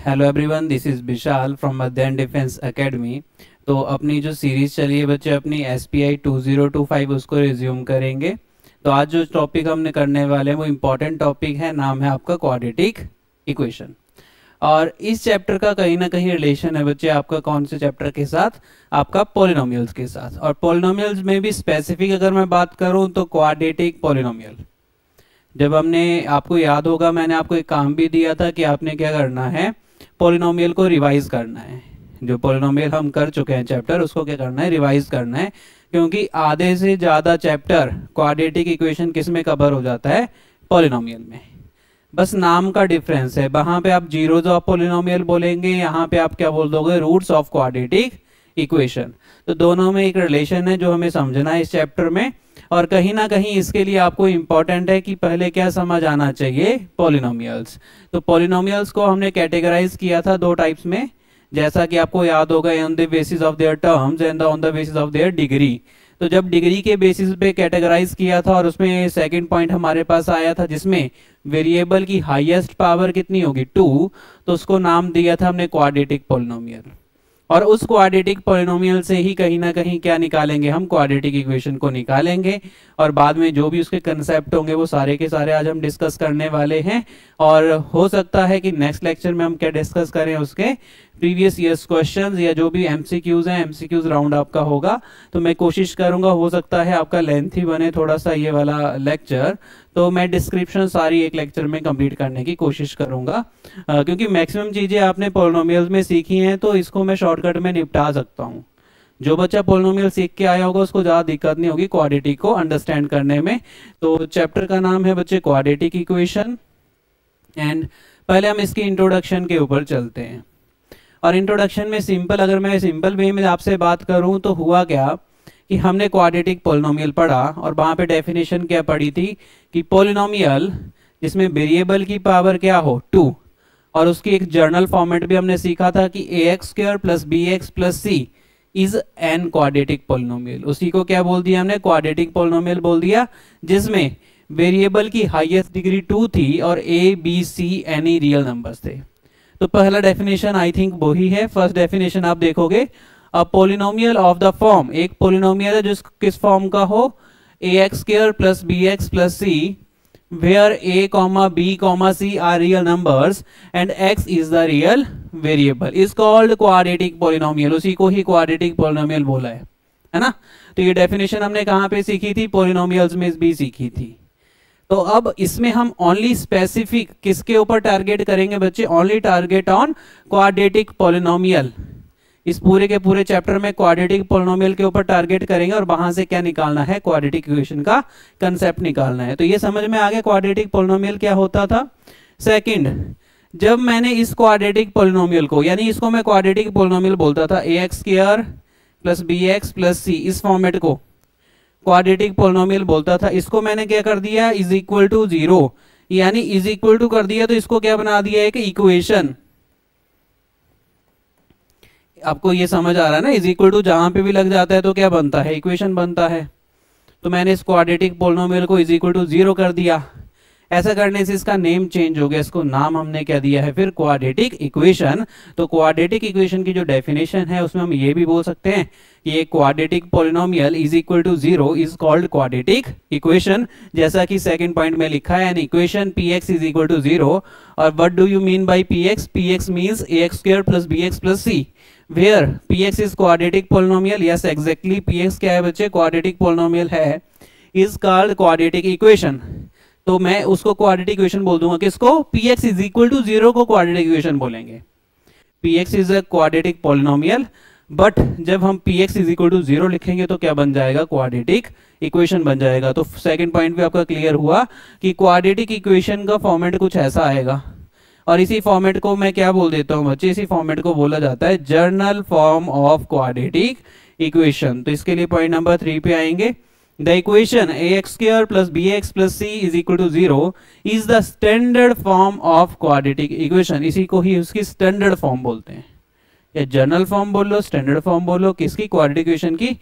Hello everyone, this is Vishal from मध्याह्न defence academy. तो अपनी जो सीरीज़ चली है बच्चे, अपनी SPI 2025 उसको रिज्यूम करेंगे। तो आज जो टॉपिक हमने करने वाले हैं वो इम्पॉर्टेंट टॉपिक है, नाम है आपका क्वाड्रेटिक इक्वेशन। और इस चैप्टर का कहीं ना कहीं रिलेशन है बच्चे आपका कौन से चैप्टर के साथ, आपका पॉलिनोमियल्स के साथ। और पॉलिनोमियल्स में भी स्पेसिफिक अगर मैं बात करूं तो क्वाड्रेटिक पॉलिनोमियल। जब हमने, आपको याद होगा मैंने आपको एक काम भी दिया था कि आपने क्या करना है, पॉलिनोमियल को रिवाइज करना है। जो पॉलिनोमियल हम कर चुके हैं चैप्टर, उसको क्या करना है, रिवाइज करना है। क्योंकि आधे से ज़्यादा चैप्टर क्वाड्रेटिक इक्वेशन किस में कवर हो जाता है, पॉलिनोमियल में। बस नाम का डिफरेंस है, वहाँ पे आप जीरोज ऑफ पॉलिनोमियल बोलेंगे, यहाँ पे आप क्या बोल दोगे, रूट्स ऑफ क्वाड्रेटिक इक्वेशन। तो दोनों में एक रिलेशन है जो हमें समझना है इस चैप्टर में। और कहीं ना कहीं इसके लिए आपको इंपॉर्टेंट है कि पहले क्या समझ आना चाहिए, पॉलिनोमियल्स। तो पॉलिनोमियल्स को हमने कैटेगराइज किया था दो टाइप्स में, जैसा कि आपको याद होगा, on the basis of their terms and on the basis of their degree. तो जब डिग्री के बेसिस पे कैटेगराइज किया था और उसमें सेकंड पॉइंट हमारे पास आया था जिसमें वेरिएबल की हाईएस्ट पावर कितनी होगी, 2, तो उसको नाम दिया था हमने क्वाड्रेटिक पॉलिनोमियल। और उस क्वाड्रेटिक पॉलिनोमियल से ही कहीं ना कहीं क्या निकालेंगे, हम क्वाड्रेटिक इक्वेशन को निकालेंगे। और बाद में जो भी उसके कंसेप्ट होंगे वो सारे के सारे आज हम डिस्कस करने वाले हैं। और हो सकता है कि नेक्स्ट लेक्चर में हम क्या डिस्कस करें, उसके प्रीवियस ईयर्स क्वेश्चंस या जो भी MCQs हैं, MCQs राउंड आपका होगा। तो मैं कोशिश करूंगा, हो सकता है आपका लेंथी बने थोड़ा सा ये वाला लेक्चर, तो मैं डिस्क्रिप्शन सारी एक लेक्चर में कंप्लीट करने की कोशिश करूंगा। क्योंकि मैक्सिमम चीज़ें आपने पॉलिनोमियल्स में सीखी हैं, तो इसको मैं शॉर्टकट में निपटा सकता हूँ। जो बच्चा पॉलिनोमियल सीख के आया होगा उसको ज़्यादा दिक्कत नहीं होगी क्वाड्रेटिक को अंडरस्टैंड करने में। तो चैप्टर का नाम है बच्चे क्वाड्रेटिक इक्वेशन। एंड पहले हम इसकी इंट्रोडक्शन के ऊपर चलते हैं। और इंट्रोडक्शन में सिंपल, अगर मैं सिंपल वे में आपसे बात करूं तो हुआ क्या कि हमने क्वाड्रेटिक पॉलिनोमियल पढ़ा और वहां पे डेफिनेशन क्या पढ़ी थी कि पॉलिनोमियल जिसमें वेरिएबल की पावर क्या हो, 2, और उसकी एक जर्नल फॉर्मेट भी हमने सीखा था कि ax² + bx + c is an quadratic polynomial. उसी को क्या बोल दिया हमने, क्वाड्रेटिक पॉलिनोमियल बोल दिया, जिसमें वेरिएबल की हाईएस्ट डिग्री 2 थी और a b c any real numbers थे। तो पहला डेफिनेशन आई थिंक वही है। फर्स्ट डेफिनेशन आप देखोगे, a polynomial of the form, एक पॉलिनोमियल है जो किस फॉर्म का हो, ax² + bx + c where a, b, c are real numbers and x is the real variable is called quadratic polynomial। उसी को ही quadratic polynomial बोला है ना। तो ये डेफिनेशन हमने कहाँ पे सीखी थी, पॉलिनोमियल्स में भी सीखी थी। तो अब इसमें हम ओनली स्पेसिफिक किसके ऊपर टारगेट करेंगे बच्चे, only target on quadratic polynomial. इस पूरे के पूरे चैप्टर में क्वाड्रेटिक पॉलिनोमियल के ऊपर टारगेट करेंगे और वहां से क्या निकालना है, क्वाड्रेटिक इक्वेशन का कंसेप्ट निकालना है। तो ये समझ में आ गया क्वाड्रेटिक पॉलिनोमियल क्या होता था। सेकंड, जब मैंने इस क्वाड्रेटिक पॉलिनोमियल को, यानी इसको मैं क्वाड्रेटिक पॉलिनोमियल बोलता था, ax² + bx + c, इस फॉर्मेट को क्वाड्रेटिक पॉलिनोमियल बोलता था, इसको मैंने क्या कर दिया, = 0, यानी = कर दिया। तो इसको क्या बना दिया, एक इक्वेशन। आपको ये समझ आ रहा है ना, = जहां पे भी लग जाता है तो क्या बनता है, इक्वेशन बनता है। तो मैंने इस क्वाड्रेटिक पॉलिनोमियल को = 0 कर दिया। ऐसा करने से इसका नेम चेंज हो गया, इसको नाम हमने क्या दिया है फिर, क्वाड्रेटिक इक्वेशन। तो क्वाड्रेटिक इक्वेशन की जो डेफिनेशन है उसमें हम ये भी बोल सकते हैं कि ये quadratic polynomial = 0 is called quadratic equation. जैसा कि सेकंड पॉइंट में लिखा है, एन इक्वेशन px = 0। और what do you mean by px, px means ax² + bx + c where px is quadratic polynomial। yes exactly, px क्या है बच्चे, क्वाड्रेटिक पॉलिनोमियल है, is called quadratic equation। तो मैं उसको क्वाड्रेटिक इक्वेशन बोल दूंगा, किसको, px = 0 को क्वाड्रेटिक इक्वेशन बोलेंगे। px is a quadratic polynomial, but जब हम px = 0 लिखेंगे तो क्या बन जाएगा, क्वाड्रेटिक इक्वेशन बन जाएगा। तो सेकंड पॉइंट भी आपका क्लियर हुआ कि क्वाड्रेटिक इक्वेशन का फॉर्मेट कुछ ऐसा आएगा। और इसी फॉर्मेट को मैं क्या बोल देता हूं बच्चे, इसी फॉर्मेट को बोला जाता है journal form of quadratic equation. तो इसके लिए पॉइंट नंबर 3 पे आएंगे, the equation ax² + bx + c = 0 is the standard form of quadratic equation. इसी को ही उसकी स्टैंडर्ड फॉर्म बोलते हैं, या जर्नल फॉर्म बोल लो, स्टैंडर्ड फॉर्म बोलो, किसकी, क्वाड्रेटिक इक्वेशन की।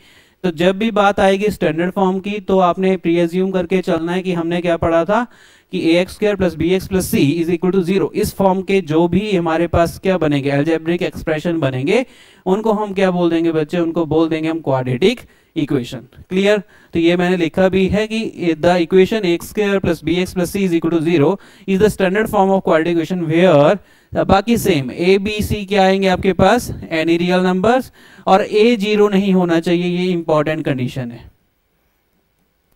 तो जब भी बात आएगी स्टैंडर्ड फॉर्म की तो आपने प्री एज्यूम करके चलना है कि हमने क्या पढ़ा था कि A X square plus B x plus C is equal to 0, इस फॉर्म के जो भी हमारे पास क्या बनेंगे अलजेब्रिक एक्सप्रेशन बनेंगे, उनको हम क्या बोल देंगे बच्चे, उनको बोल देंगे हम क्वाड्रेटिक इक्वेशन। क्लियर? तो ये मैंने लिखा भी है कि the equation x square plus B x plus C is equal to 0 is the standard form of quadratic equation where, बाकी सेम ए बी सी क्या आएंगे आपके पास, एनी रियल नंबर्स, और ए 0 नहीं होना चाहिए, ये इंपॉर्टेंट कंडीशन है,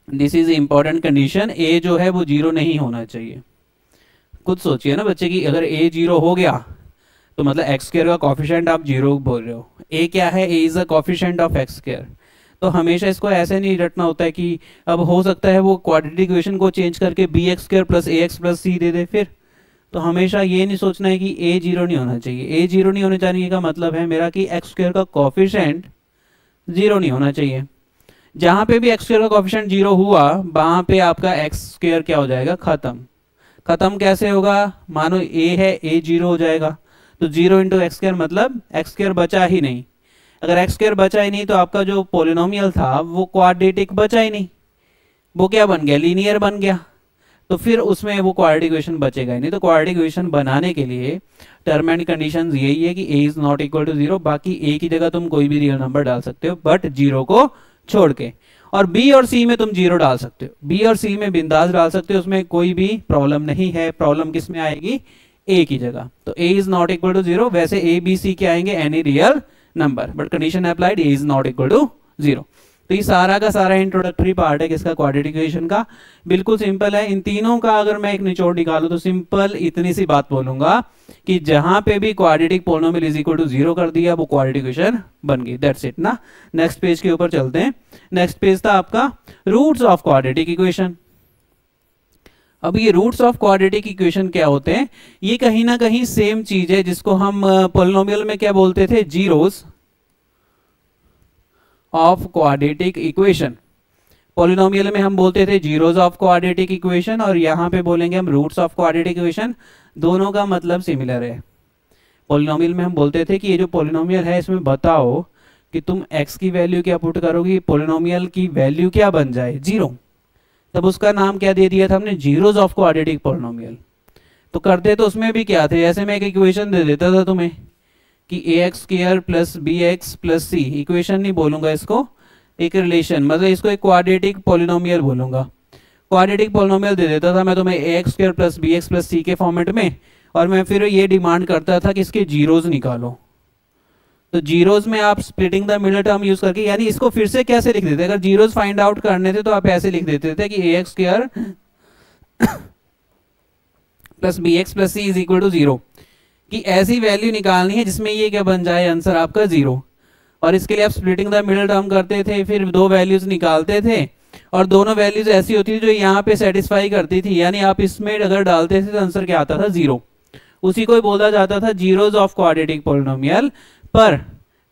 दिस इज इंपॉर्टेंट कंडीशन, ए जो है वो 0 नहीं होना चाहिए। खुद सोचिए ना बच्चे कि अगर ए 0 हो गया तो मतलब एक्स स्क्वायर का कॉफिशिएंट आप 0 बोल रहे हो, ए क्या है, A is a coefficient of x square. तो हमेशा इसको ऐसे नहीं रटना होता है कि अब हो सकता है वो क्वाड्रेटिक इक्वेशन को चेंज करके बी एक्स स्क्वायर प्लस ए एक्स प्लस सी दे दे फिर, तो हमेशा ये नहीं सोचना है कि ए 0 नहीं होना चाहिए। ए 0 नहीं होने चाहिए का मतलब है मेरा कि एक्स स्क्वायर का कॉफिशिएंट 0 नहीं होना चाहिए। जहां पे भी एक्स स्क्वायर का कॉफिशिएंट 0 हुआ वहां पे आपका एक्स स्क्वायर क्या हो जाएगा, खत्म। खत्म कैसे होगा, मानो ए है, ए 0 हो जाएगा, तो 0 इंटू एक्स स्क्वायर मतलब एक्स स्क्वायर बचा ही नहीं। अगर एक्स स्क्वायर बचा ही नहीं तो आपका जो पॉलिनोमियल था वो क्वाड्रेटिक बचा ही नहीं, वो क्या बन गया, लीनियर बन गया, तो फिर उसमें वो क्वाड्रेटिक इक्वेशन बचेगा ही नहीं। तो क्वाड्रेटिक इक्वेशन बनाने के लिए टर्म एंड कंडीशंस यही है कि ए इज नॉट इक्वल टू 0, बाकी ए की जगह तुम कोई भी रियल नंबर डाल सकते हो बट 0 को छोड़ के, और बी और सी में तुम 0 डाल सकते हो, बी और सी में बिंदास डाल सकते हो, उसमें कोई भी प्रॉब्लम नहीं है। प्रॉब्लम किस में आएगी, ए की जगह, तो a is not equal to 0, वैसे ए बी सी के आएंगे any real number, but condition applied a is not equal to 0। तो ये सारा का सारा इंट्रोडक्टरी पार्ट है किसका, क्वाड्रेटिक इक्वेशन का। बिल्कुल सिंपल है। इन तीनों का अगर मैं एक निचोड़ निकालूं तो सिंपल इतनी सी बात बोलूंगा कि जहां पे भी quadratic polynomial is equal to 0 कर दिया वो क्वाड्रेटिक इक्वेशन बन गई, दैट्स इट ना। नेक्स्ट पेज के ऊपर चलते हैं। नेक्स्ट पेज था आपका रूट्स ऑफ क्वाड्रेटिक इक्वेशन। अब ये रूट्स ऑफ क्वाड्रेटिक इक्वेशन क्या होते हैं, ये कहीं ना कहीं सेम चीज है जिसको हम पॉलिनोमियल में क्या बोलते थे, zeros of quadratic equation. Polynomial में हम बोलते थे जीरोस ऑफ क्वाड्रेटिक इक्वेशन, और यहां पे बोलेंगे हम रूट्स ऑफ क्वाड्रेटिक इक्वेशन। दोनों का मतलब सिमिलर है। पॉलिनोमियल में हम बोलते थे कि ये जो पॉलिनोमियल है इसमें बताओ कि तुम x की वैल्यू क्या पुट करोगी, पॉलिनोमियल की वैल्यू क्या बन जाए, 0, तब उसका नाम क्या दे दिया था हमने, जीरोस ऑफ क्वाड्रेटिक पॉलिनोमियल। तो करते तो उसमें भी क्या थे, ऐसे मैं एक इक्वेशन दे देता था तुम्हें कि A X square plus B x plus C, equation नहीं बोलूंगा इसको, एक रिलेशन, मतलब इसको एक क्वाड्रेटिक पॉलिनोमियल बोलूंगा। क्वाड्रेटिक पॉलिनोमियल दे देता था मैं तुम्हें A X square plus B x plus C के फॉर्मेट में, और मैं फिर ये डिमांड करता था कि इसके जीरोस निकालो। तो जीरोस में आप splitting the middle term use करके, यानी इसको फिर से कैसे लिख देते, अगर जीरोस फाइंड आउट करने थे तो आप ऐसे लिख देते थे कि A X square plus B x plus C is equal to 0, कि ऐसी वैल्यू निकालनी है जिसमें ये क्या बन जाए, आंसर आपका 0। और इसके लिए आप स्प्लिटिंग द मिडल टर्म करते थे, फिर दो वैल्यूज निकालते थे, और दोनों वैल्यूज ऐसी होती थी जो यहाँ पे सेटिस्फाई करती थी, यानी आप इसमें अगर डालते थे तो आंसर क्या आता था, 0। उसी को बोला जाता था जीरोस ऑफ क्वाड्रेटिक पॉलिनोमियल। पर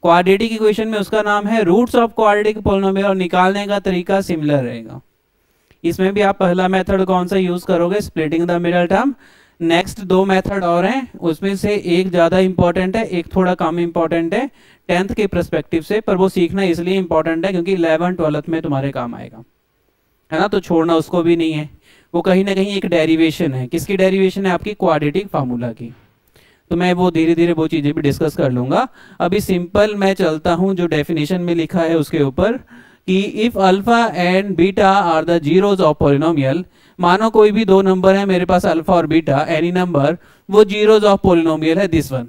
क्वाड्रेटिक इक्वेशन में उसका नाम है रूट्स ऑफ क्वाड्रेटिक पॉलिनोमियल, और निकालने का तरीका सिमिलर रहेगा। इसमें भी आप पहला मेथड कौन सा यूज करोगे, splitting the middle term. Next दो मेथड और हैं, उसमें से एक ज्यादा इंपॉर्टेंट है, एक थोड़ा कम इंपॉर्टेंट है 10th के पर्सपेक्टिव से, पर वो सीखना इसलिए इंपॉर्टेंट है क्योंकि 11th 12th में तुम्हारे काम आएगा, है ना। तो छोड़ना उसको भी नहीं है, वो कहीं ना कहीं एक डेरिवेशन है। किसकी डेरिवेशन है, आपकी क्वाड्रेटिक फार्मूला की। तो मैं वो धीरे धीरे वो चीजें भी डिस्कस कर लूंगा। अभी सिंपल मैं चलता हूं जो डेफिनेशन में लिखा है उसके ऊपर, कि if alpha and beta are the zeros of polynomial, मानो कोई भी दो नंबर है मेरे पास अल्फा और बीटा, एनी नंबर, वो जीरोस ऑफ पॉलिनोमियल है, दिस वन,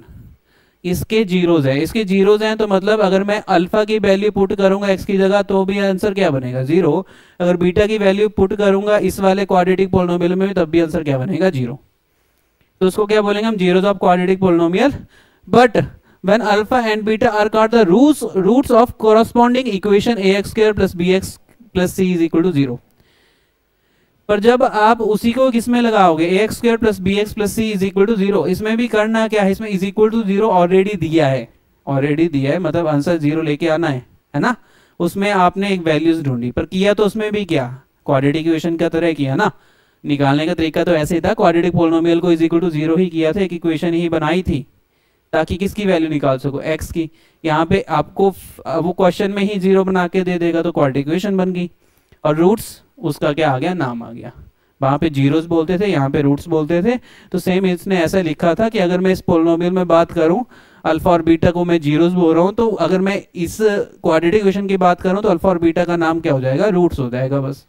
इसके जीरोस है। इसके जीरोस हैं तो मतलब अगर मैं अल्फा की वैल्यू पुट करूंगा x की जगह तो भी आंसर क्या बनेगा, 0। अगर बीटा की वैल्यू पुट करूंगा इस वाले क्वाड्रेटिक पॉलिनोमियल में तब भी आंसर क्या बनेगा, 0। तो उसको क्या बोलेंगे हम, zeros of quadratic polynomial. But when alpha and beta are called the roots of corresponding equation ax square plus bx plus c is equal to 0। पर जब आप उसी को किसमें लगाओगे, ax square plus bx plus c is equal to 0, इसमें भी करना क्या है, इसमें इज इक्वल टू 0 ऑलरेडी दिया है, मतलब आंसर 0 लेके आना है ना। उसमें आपने एक वैल्यूज ढूंढी, पर किया तो उसमें भी क्या, क्वाड्रेटिक इक्वेशन का तरह किया ना। निकालने का तरीका तो ऐसे ही था, क्वाड्रेटिक पॉलिनोमियल को इज इक्वल टू 0 ही किया था, एक इक्वेशन ही बनाई थी ताकि किसकी वैल्यू निकाल सको, x की। यहाँ पे आपको वो क्वेश्चन में ही 0 बना के दे देगा तो क्वाड्रेटिक इक्वेशन बन गई, और रूट्स उसका क्या आ गया, नाम आ गया। वहाँ पे जीरोस बोलते थे, यहाँ पे रूट्स बोलते थे। तो सेम इसने ऐसा लिखा था कि अगर मैं इस पोलिनोमियल में बात करूँ अल्फा और बीटा को मैं जीरोस बोल रहा हूँ, तो अगर मैं इस क्वाड्रेटिक इक्वेशन की बात करूँ तो अल्फा और बीटा का नाम क्या हो जाएगा, रूट्स हो जाएगा बस।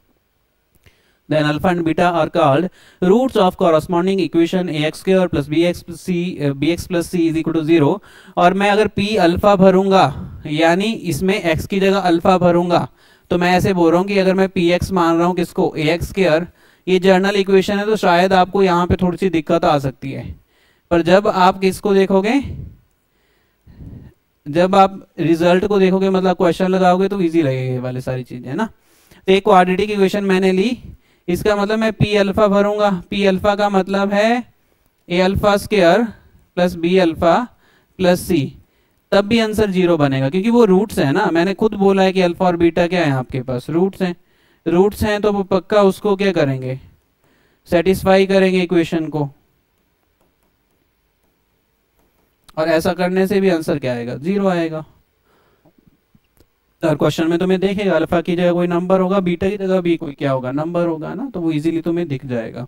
Then alpha and beta are called roots of corresponding equation ax square plus bx plus c is equal to 0। और मैं अगर p अल्फा भरूंगा यानी इसमें x की जगह अल्फा भरूंगा तो मैं ऐसे बोल रहा हूँ कि अगर मैं px मान रहा हूँ किसको, ax स्क्वायर, ये जर्नल इक्वेशन है तो शायद आपको यहाँ पे थोड़ी सी दिक्कत आ सकती है। पर जब आप किसको देखोगे, जब आप रिजल्ट को देखोगे मतलब क्वेश्चन लगाओगे तो इजी लगेगा ये वाली सारी चीजें, है ना। तो एक क्वाड्रेटिक इक्वेशन मैंने ली, इसका मतलब मैं पी अल्फा भरूंगा, पी अल्फा का मतलब है A alpha square plus B alpha plus C, तब भी आंसर 0 बनेगा क्योंकि वो रूट्स है ना। मैंने खुद बोला है कि अल्फा और बीटा क्या है आपके पास, रूट्स हैं। रूट्स हैं तो वो पक्का उसको क्या करेंगे, सेटिस्फाई करेंगे इक्वेशन को, और ऐसा करने से भी आंसर क्या आएगा, 0 आएगा। और क्वेश्चन में तुम्हें देखेगा अल्फा की जगह कोई नंबर होगा, बीटा की जगह भी कोई क्या होगा, नंबर होगा ना, तो वो इजीली तुम्हें दिख जाएगा।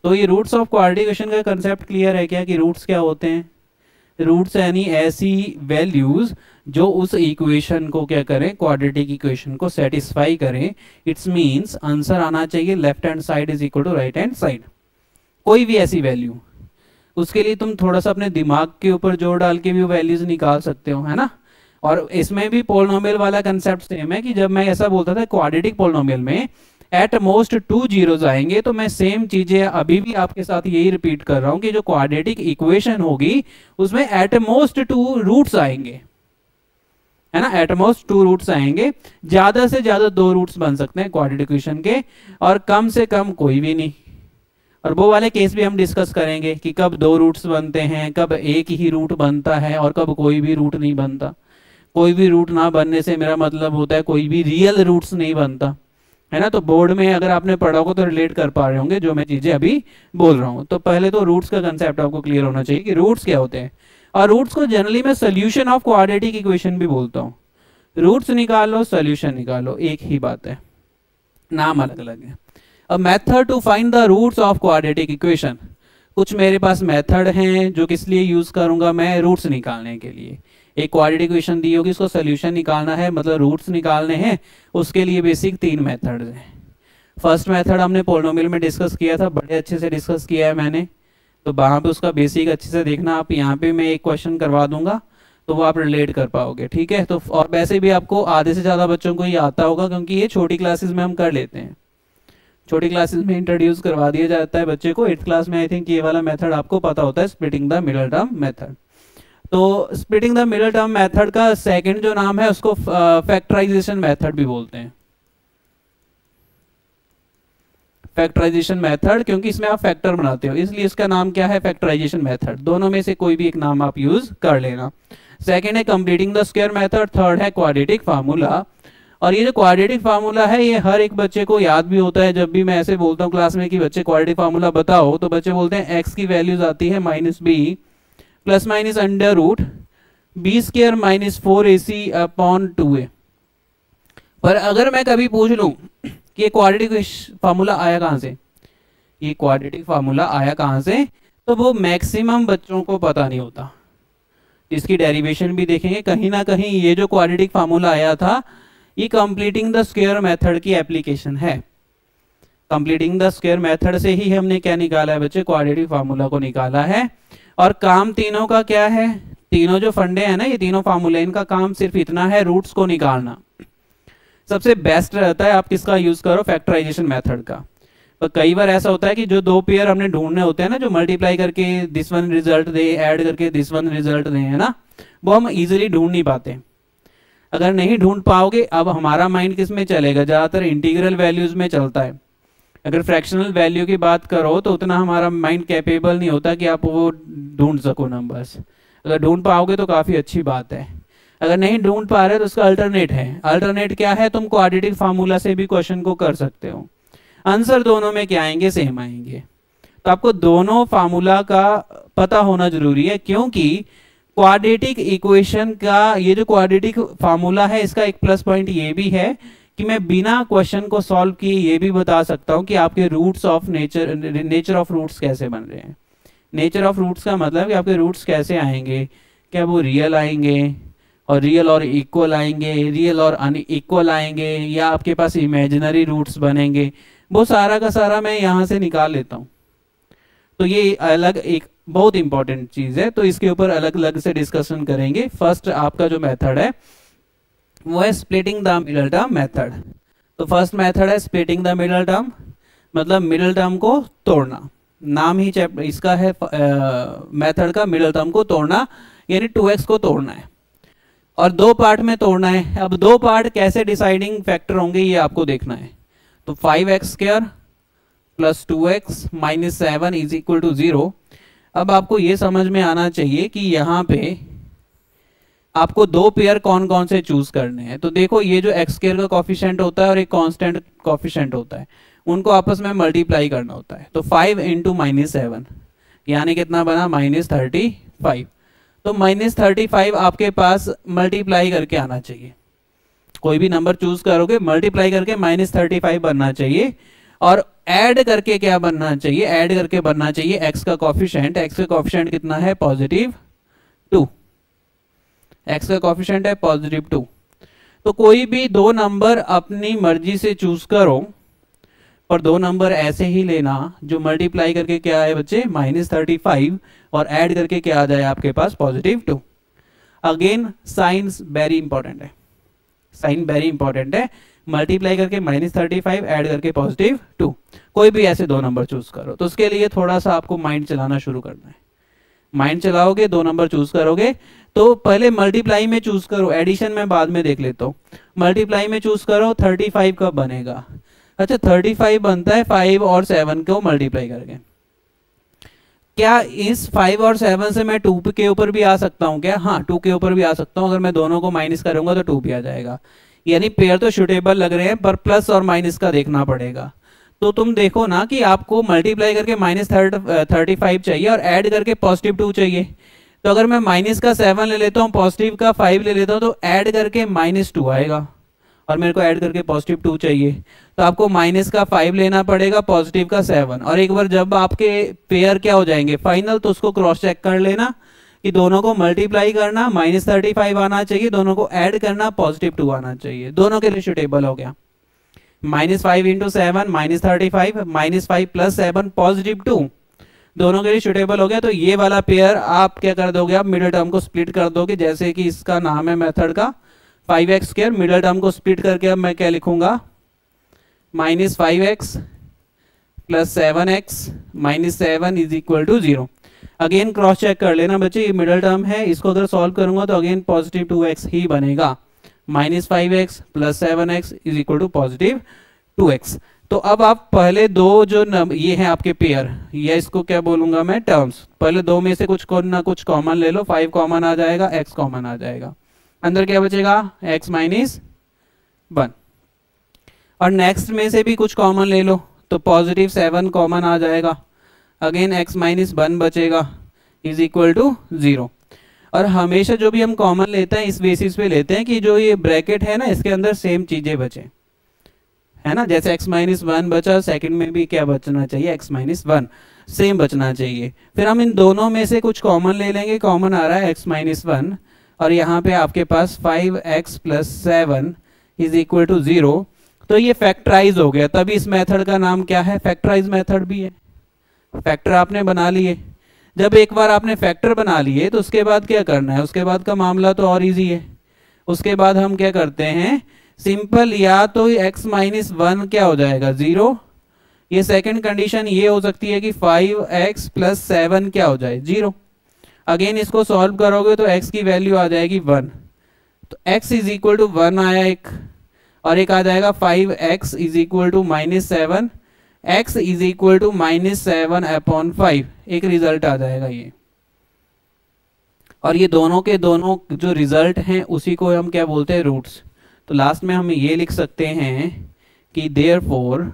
तो ये रूट्स ऑफ क्वाड्रेटिक इक्वेशन का कंसेप्ट क्लियर है क्या, कि रूट्स क्या होते हैं, रूट्स यानी ऐसी वैल्यूज जो उस इक्वेशन को क्या करें, क्वाड्रेटिक इक्वेशन को सेटिस्फाई करें। इट्स मींस आंसर आना चाहिए left hand side is equal to right hand side, कोई भी ऐसी वैल्यू। उसके लिए तुम थोड़ा सा अपने दिमाग के ऊपर जोर डाल के भी वैल्यूज निकाल सकते हो, है ना। और इसमें भी पोलिनोमियल वाला कंसेप्ट सेम है कि जब मैं ऐसा बोलता था क्वाड्रेटिक पोलिनोमियल में एट मोस्ट 2 जीरोस आएंगे, तो मैं सेम चीजें अभी भी आपके साथ यही रिपीट कर रहा हूं कि जो क्वाड्रेटिक इक्वेशन होगी उसमें एट मोस्ट 2 रूट्स आएंगे, है ना, एट मोस्ट 2 रूट्स आएंगे। ज्यादा से ज्यादा 2 रूट्स बन सकते हैं क्वाड्रेटिक इक्वेशन के, और कम से कम कोई भी नहीं। और वो वाले केस भी हम डिस्कस करेंगे कि कब 2 रूट्स बनते हैं, कब एक ही रूट बनता है, और कब कोई भी रूट नहीं बनता। कोई भी रूट ना बनने से मेरा मतलब होता है कोई भी रियल रूट्स नहीं बनता, है ना। तो बोर्ड में अगर आपने पढ़ा होगा तो रिलेट कर पा रहे होंगे जो मैं चीजें अभी बोल रहा हूँ। तो पहले तो रूट्स का कंसेप्ट आपको क्लियर होना चाहिए कि रूट्स क्या होते हैं। और रूट्स को जनरली मैं सोल्यूशन ऑफ क्वाड्रेटिक इक्वेशन भी बोलता हूँ। रूट्स निकालो, सोल्यूशन निकालो, एक ही बात है, नाम अलग अलग है। A method to find the roots of quadratic equation, कुछ मेरे पास मेथड हैं जो किस लिए यूज करूंगा मैं, रूट्स निकालने के लिए। एक क्वाड्रेटिक इक्वेशन दी होगी, उसको सोल्यूशन निकालना है, मतलब रूट्स निकालने हैं, उसके लिए बेसिक 3 मेथड्स हैं। फर्स्ट मेथड हमने पोलिनोमियल में डिस्कस किया था, बड़े अच्छे से डिस्कस किया है मैंने, तो वहां पे उसका बेसिक अच्छे से देखना। आप यहाँ पे मैं एक क्वेश्चन करवा दूंगा तो वो आप रिलेट कर पाओगे, ठीक है। तो और वैसे भी आपको आधे से ज्यादा बच्चों को ये आता होगा क्योंकि ये छोटी क्लासेस में हम कर लेते हैं, छोटी क्लासेस में इंट्रोड्यूस करवा दिया जाता है बच्चे को। 8th क्लास में आई थिंक ये वाला मेथड आपको पता होता है, splitting the middle term method. तो splitting the middle term method का सेकंड जो नाम है उसको फैक्टराइजेशन मेथड भी बोलते हैं। फैक्टराइजेशन मेथड, क्योंकि इसमें आप फैक्टर बनाते हो इसलिए इसका नाम क्या है, फैक्टराइजेशन मेथड। दोनों में से कोई भी एक नाम आप यूज कर लेना। सेकंड है completing the square method, third है क्वाड्रेटिक फार्मूला। और ये जो क्वाड्रेटिक फार्मूला है ये हर एक बच्चे को याद भी होता है। जब भी मैं ऐसे बोलता हूँ क्लास में कि बच्चे क्वाड्रेटिक फार्मूला बताओ, तो बच्चे बोलते हैं एक्स की वैल्यूज आती है -b plus minus under root B square minus 4ac upon 2a। पर अगर मैं कभी पूछ लूं कि ये क्वाड्रेटिक फार्मूला आया कहां से, ये क्वाड्रेटिक फार्मूला आया कहां से, तो वो मैक्सिमम बच्चों को पता नहीं होता। इसकी डेरिवेशन भी देखेंगे, कहीं ना कहीं ये जो क्वाड्रेटिक फार्मूला आया था ये कंप्लीटिंग द स्क्वायर मेथड की एप्लीकेशन है। कंप्लीटिंग द स्क्वायर मेथड से ही हमने क्या निकाला है बच्चे, क्वाड्रेटिक फार्मूला को निकाला है। और काम तीनों का क्या है, तीनों जो फंडे हैं ना, ये तीनों फार्मूले, इनका काम सिर्फ इतना है, रूट्स को निकालना। सबसे बेस्ट रहता है आप किसका यूज करो, फैक्टराइजेशन मेथड का। पर कई बार ऐसा होता है कि जो 2 पेयर हमने ढूंढने होते हैं ना, जो मल्टीप्लाई करके this one result they, add करके दिस वन रिजल्ट दे, है ना, वो हम इजीली ढूंढ नहीं पाते। अगर नहीं ढूंढ पाओगे, अब हमारा माइंड किस में चलेगा, ज्यादातर इंटीग्रल वैल्यूज में चलता है। अगर फ्रैक्शनल वैल्यू की बात करो तो उतना हमारा माइंड कैपेबल नहीं होता कि आप वो ढूंढ सको नंबर्स। अगर ढूंढ पाओगे तो काफी अच्छी बात है, अगर नहीं ढूंढ पा रहे तो उसका अल्टरनेट है। अल्टरनेट क्या है, तुम क्वाड्रेटिक फार्मूला से भी क्वेश्चन को कर सकते हो। आंसर दोनों में क्या आएंगे, सेम आएंगे। तो आपको दोनों फार्मूला का पता होना जरूरी है, क्योंकि क्वाड्रेटिक इक्वेशन का ये जो क्वाड्रेटिक फार्मूला है इसका एक प्लस पॉइंट ये भी है कि मैं बिना क्वेश्चन को सॉल्व किए ये भी बता सकता हूं कि आपके roots of nature of roots कैसे बन रहे हैं। नेचर ऑफ रूट्स का मतलब कि आपके रूट्स कैसे आएंगे, क्या वो रियल आएंगे और रियल और इक्वल आएंगे, रियल और अनइक्वल आएंगे, या आपके पास इमेजिनरी रूट्स बनेंगे, वो सारा का सारा मैं यहाँ से निकाल लेता हूँ। तो ये अलग एक बहुत इंपॉर्टेंट चीज है, तो इसके ऊपर अलग अलग से डिस्कशन करेंगे। फर्स्ट आपका जो मेथड है वो है splitting the middle term method. तो फर्स्ट मेथड है स्प्लिटिंग द मिडल टर्म, मतलब मिडल टर्म को तोड़ना। नाम ही इसका है मेथड का, मिडल टर्म को तोड़ना, यानी 2x को तोड़ना है और दो पार्ट में तोड़ना है। अब दो पार्ट कैसे डिसाइडिंग फैक्टर होंगे ये आपको देखना है। तो 5x² plus 2x minus 7 is equal to 0। अब आपको ये समझ में आना चाहिए कि यहाँ पे आपको दो पेयर कौन कौन से चूज करने हैं। तो देखो, ये जो x² का कॉफिशिएंट होता है और एक कांस्टेंट कॉफिशिएंट होता है, उनको आपस में मल्टीप्लाई करना होता है। तो 5 इंटू माइनस 7 यानी कितना बना, -35। तो -35 आपके पास मल्टीप्लाई करके आना चाहिए। कोई भी नंबर चूज करोगे मल्टीप्लाई करके -35 बनना चाहिए, और ऐड करके क्या बनना चाहिए, ऐड करके बनना चाहिए x का कॉफिशिएंट। x का कॉफिशिएंट कितना है, +2। x का कॉफिशिएंट है +2। तो कोई भी दो नंबर अपनी मर्जी से चूज करो, पर दो नंबर ऐसे ही लेना जो मल्टीप्लाई करके क्या है बच्चे, -35, और ऐड करके क्या आ जाए आपके पास, +2। अगेन साइन वेरी इंपॉर्टेंट है, साइन वेरी इंपॉर्टेंट है। मल्टीप्लाई करके -35, ऐड करके +2। कोई भी ऐसे दो नंबर चूज करो। तो उसके लिए थोड़ा सा आपको माइंड चलाना शुरू करना है। माइंड चलाओगे, दो नंबर चूज करोगे, तो पहले मल्टीप्लाई में चूज करो, एडिशन में बाद में देख लेता हूँ। मल्टीप्लाई में चूज करो, 35 कब बनेगा, अच्छा 35 बनता है 5 और 7 को मल्टीप्लाई करके। क्या इस 5 और 7 से मैं 2 के ऊपर भी आ सकता हूँ क्या, हाँ 2 के ऊपर भी आ सकता हूँ। अगर मैं दोनों को माइनस करूंगा तो 2 भी आ जाएगा। यानी पेयर तो सुटेबल लग रहे हैं, पर प्लस और माइनस का देखना पड़ेगा। तो तुम देखो ना कि आपको मल्टीप्लाई करके -35 चाहिए और ऐड करके +2 चाहिए। तो अगर मैं माइनस का 7 ले लेता हूँ, पॉजिटिव का 5 ले लेता हूँ, तो ऐड करके -2 आएगा, और मेरे को ऐड करके +2 चाहिए। तो आपको माइनस का 5 लेना पड़ेगा, पॉजिटिव का 7, और एक बार जब आपके पेयर क्या हो जाएंगे फाइनल, तो उसको क्रॉस चेक कर लेना कि दोनों को मल्टीप्लाई करना, -35 आना चाहिए, दोनों को ऐड करना, +2 आना चाहिए। दोनों के लिए सुटेबल हो गया। -5 इंटू 7 -35, -5 प्लस 7 +2, दोनों के लिए सुटेबल हो गया। तो ये वाला पेयर आप क्या कर दोगे, आप मिडिल टर्म को स्प्लिट कर दोगे, जैसे कि इसका नाम है मेथड का 5x²। मिडिल टर्म को स्प्लिट करके अब मैं क्या लिखूंगा, -5x plus 7x minus 7 is equal to 0। Again cross check कर लेना बच्चे, ये मिडिल टर्म है, इसको अगर सॉल्व करूंगा तो अगेन +2x ही बनेगा। -5x plus 7x is equal to +2x। तो अब आप पहले दो जो ये हैं आपके पेयर, या इसको क्या बोलूंगा मैं, टर्म्स, पहले दो में से कुछ ना कुछ कॉमन ले लो। 5 कॉमन आ जाएगा, x कॉमन आ जाएगा, अंदर क्या बचेगा, x -1। और नेक्स्ट में से भी कुछ कॉमन ले लो, तो +7 कॉमन आ जाएगा, अगेन x -1 बचेगा, इज इक्वल टू 0। और हमेशा जो भी हम कॉमन लेते हैं इस बेसिस पे लेते हैं कि जो ये ब्रैकेट है ना, इसके अंदर सेम चीजें बचे, है ना। जैसे x -1 बचा, सेकंड में भी क्या बचना चाहिए, x -1 सेम बचना चाहिए। फिर हम इन दोनों में से कुछ कॉमन ले लेंगे, कॉमन आ रहा है x -1, और यहाँ पे आपके पास 5x plus 7 is equal to 0। तो ये फैक्टराइज हो गया, तभी इस मेथड का नाम क्या है, फैक्टराइज मेथड भी है। फैक्टर आपने बना लिए, जब एक बार आपने फैक्टर बना लिए तो उसके बाद क्या करना है, उसके बाद का मामला तो और इजी है। उसके बाद हम क्या करते हैं, सिंपल, या तो x -1 क्या हो जाएगा, 0। ये सेकंड कंडीशन ये हो सकती है कि 5x प्लस 7 क्या हो जाए, 0। अगेन इसको सॉल्व करोगे तो x की वैल्यू आ जाएगी 1। तो x इज इक्वल टू 1 आया एक, और एक आ जाएगा 5x is equal to -7, x is equal to -7/5, एक रिजल्ट आ जाएगा ये। और ये दोनों के दोनों जो रिजल्ट हैं उसी को हम क्या बोलते हैं, रूट्स। तो लास्ट में हम ये लिख सकते हैं कि देयरफॉर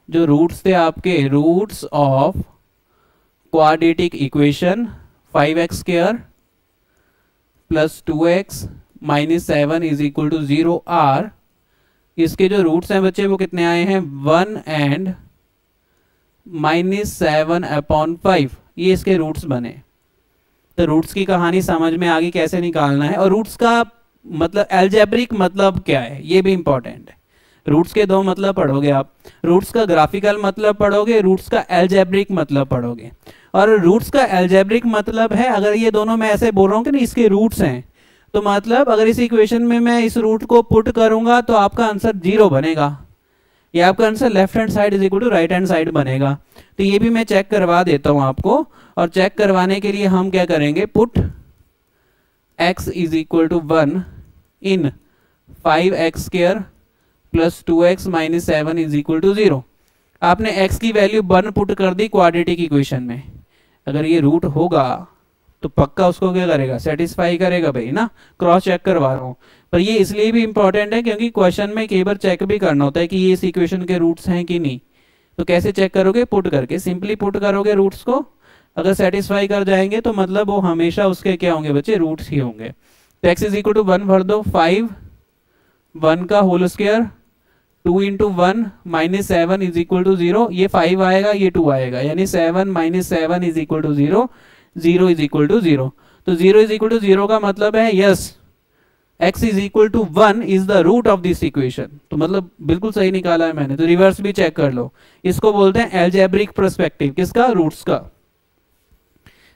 जो रूट्स थे आपके, roots of quadratic equation 5x² plus 2x minus 7 is equal to 0 are इसके जो रूट्स हैं बच्चे वो कितने आए हैं 1 एंड -7/5, ये इसके रूट्स बने। तो रूट्स की कहानी समझ में आ गई कैसे निकालना है, और रूट्स का मतलब अलजेब्रिक मतलब क्या है ये भी इंपॉर्टेंट है। रूट्स के दो मतलब पढ़ोगे आप, रूट्स का ग्राफिकल मतलब पढ़ोगे, रूट्स का अलजेब्रिक मतलब पढ़ोगे। और रूट्स का अलजेब्रिक मतलब है, अगर ये दोनों मैं ऐसे बोल रहा हूँ कि नहीं इसके रूट्स हैं, तो मतलब अगर इस इक्वेशन में मैं इस रूट को पुट करूंगा तो आपका आंसर 0 बनेगा, या आपका answer left hand side is equal to right hand side बनेगा। तो ये भी मैं चेक करवा देता हूं आपको, और चेक करवाने के लिए हम क्या करेंगे, put x is equal to 1 in 5x² plus 2x minus 7 is equal to 0। आपने x की वैल्यू 1 पुट कर दी क्वाड्रेटिक इक्वेशन में, अगर ये रूट होगा तो पक्का उसको क्या करेगा, सेटिस्फाई करेगा भाई ना। क्रॉस चेक करवा रहा हूँ, पर ये इसलिए भी इंपॉर्टेंट है क्योंकि क्वेश्चन में कई बार चेक भी करना होता है कि ये इस इक्वेशन के रूट्स हैं कि नहीं। तो कैसे चेक करोगे, पुट करके, सिंपली पुट करोगे रूट्स को, अगर सेटिस्फाई कर जाएंगे तो मतलब वो हमेशा उसके क्या होंगे बच्चे, रूट्स ही होंगे। तो x इज इक्वल टू 1 भर दो, 5 1 का whole square 2 into 1 minus 7 is equal to 0, ये 5 आएगा ये 2 आएगा, यानी 7 minus 7 is equal to 0, 0 is equal to 0। तो 0 इज इक्वल टू 0 का मतलब है yes x is equal to 1 is the root of this equation. तो मतलब बिल्कुल सही निकाला है मैंने। तो रिवर्स भी चेक कर लो, इसको बोलते हैं अलजेब्रिक पर्सपेक्टिव, किसका, रूट्स का।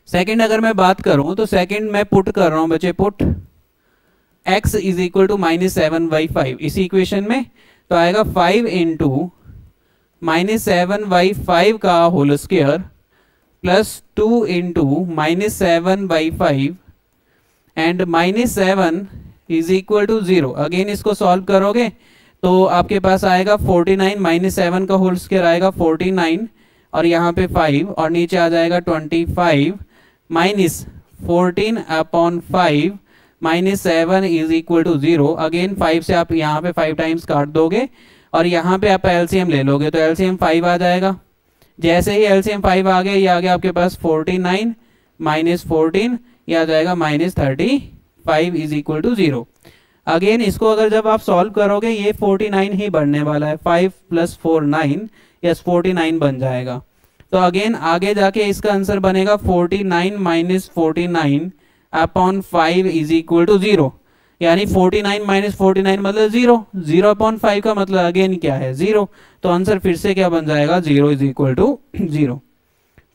सेकंड अगर मैं बात करूं तो सेकंड मैं पुट कर रहा हूं बच्चे, put x is equal to -7/5 इसी इक्वेशन में, तो आएगा 5 इंटू -7/5 का whole square plus 2 into -7/5 and -7 is equal to 0। Again इसको सॉल्व करोगे तो आपके पास आएगा 49 -7 का होल स्क्वायर आएगा 49, और यहाँ पे 5 और नीचे आ जाएगा 25 minus 14/5 -7 is equal to 0। Again 5 से आप यहाँ पे 5 टाइम्स काट दोगे और यहाँ पे आप एलसीएम ले लोगे, तो एलसीएम 5 आ जाएगा। जैसे ही एलसीएम 5 आ गया, ये आ गया आपके पास 49 माइनस 14, ये आ जाएगा -35 इज इक्वल टू 0। अगेन इसको अगर जब आप सॉल्व करोगे ये 49 ही बनने वाला है, 5 + 4 9, यस 49 बन जाएगा। तो अगेन आगे जाके इसका आंसर बनेगा 49 minus 49 upon 5 is equal to 0, यानी 49 माइनस 49 मतलब 0, 0/5 का मतलब अगेन क्या है, 0। तो आंसर फिर से क्या बन जाएगा, 0 इज इक्वल टू 0।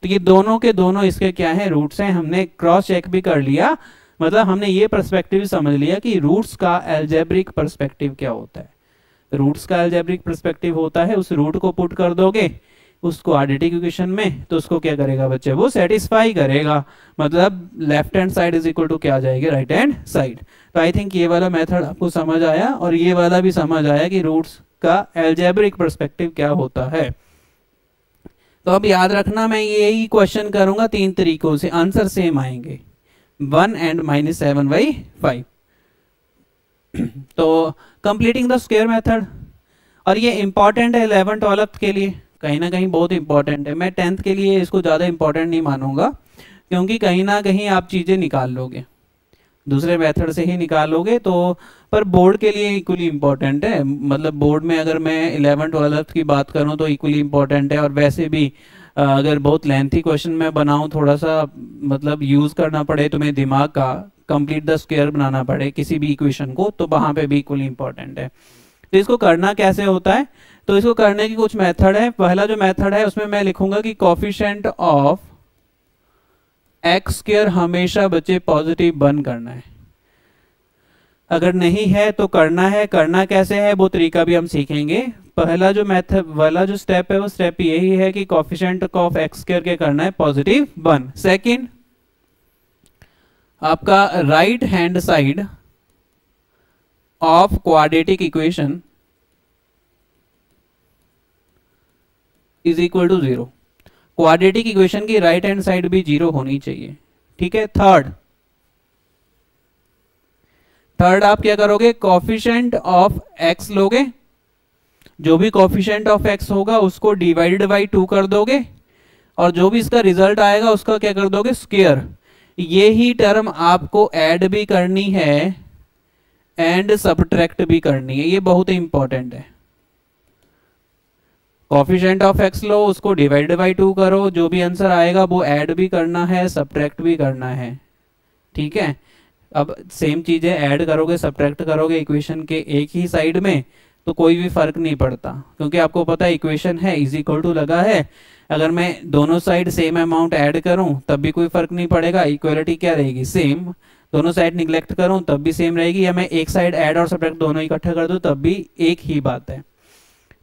तो ये दोनों के दोनों इसके क्या है, रूट्स हैं। हमने क्रॉस चेक भी कर लिया, मतलब हमने ये पर्सपेक्टिव समझ लिया कि रूट्स का अलजेब्रिक पर्सपेक्टिव क्या होता है। रूट्स का अलजेब्रिक पर्सपेक्टिव होता है, उस रूट को पुट कर दोगे उस क्वाड्रेटिक इक्वेशन में, तो उसको क्या करेगा बच्चे, वो सेटिस्फाई करेगा, मतलब left hand side is equal to क्या आ जाएगी, राइट हैंड साइड। तो आई थिंक ये वाला मेथड आपको समझ आया, और ये वाला भी समझ आया कि रूट्स का अलजेब्रिक पर्सपेक्टिव क्या होता है। तो अब याद रखना, मैं यही क्वेश्चन करूंगा 3 तरीकों से, आंसर सेम आएंगे, 1 एंड -7/5। तो कंप्लीटिंग द स्क्वायर मेथड, और ये इंपॉर्टेंट है 11th 12th के लिए, कहीं ना कहीं बहुत इंपॉर्टेंट है। मैं 10th के लिए इसको ज़्यादा इंपॉर्टेंट नहीं मानूंगा, क्योंकि कहीं ना कहीं आप चीज़ें निकाल लोगे, दूसरे मेथड से ही निकालोगे। तो पर बोर्ड के लिए इक्वली इंपॉर्टेंट है, मतलब बोर्ड में अगर मैं 11th 12th की बात करूं तो इक्वली इंपॉर्टेंट है। और वैसे भी अगर बहुत लेंथी क्वेश्चन मैं बनाऊं, थोड़ा सा मतलब यूज़ करना पड़े तुम्हें दिमाग का, कंप्लीट द स्क्वायर बनाना पड़े किसी भी इक्वेशन को, तो वहाँ पे भी इक्वली इंपॉर्टेंट है। तो इसको करना कैसे होता है, तो इसको करने की कुछ मेथड है। पहला जो मेथड है उसमें मैं लिखूंगा कि कोफिशिएंट ऑफ x² हमेशा बच्चे पॉजिटिव बन करना है, अगर नहीं है तो करना है। करना कैसे है वो तरीका भी हम सीखेंगे। पहला जो मेथड वाला जो स्टेप है वो स्टेप यही है कि कोफिशिएंट ऑफ x² के करना है पॉजिटिव 1। सेकंड, आपका right hand side of quadratic equation is equal to 0। Quadratic equation की राइट हैंड साइड भी 0 होनी चाहिए, ठीक है। थर्ड आप क्या करोगे, कोफिशिएंट ऑफ x लोगे, जो भी कोफिशिएंट ऑफ x होगा उसको डिवाइडेड बाई 2 कर दोगे, और जो भी इसका रिजल्ट आएगा उसका क्या कर दोगे, स्क्वायर। ये ही टर्म आपको ऐड भी करनी है एंड सब्ट्रैक्ट भी करनी है, ये बहुत ही इंपॉर्टेंट है। कोफिशिएंट ऑफ एक्स लो, उसको डिवाइड बाई 2 करो, जो भी आंसर आएगा वो ऐड भी करना है, सब्ट्रैक्ट भी करना है, ठीक है। अब सेम चीज़ें ऐड करोगे सब्ट्रैक्ट करोगे इक्वेशन के एक ही साइड में तो कोई भी फर्क नहीं पड़ता, क्योंकि आपको पता है इक्वेशन है इज इक्वल टू लगा है। अगर मैं दोनों साइड सेम अमाउंट ऐड करूं तब भी कोई फर्क नहीं पड़ेगा, इक्वलिटी क्या रहेगी सेम। दोनों साइड निगलेक्ट करूं तब भी सेम रहेगी, या मैं एक साइड ऐड और सब्ट्रैक्ट दोनों इकट्ठा कर दूं तब भी एक ही बात है।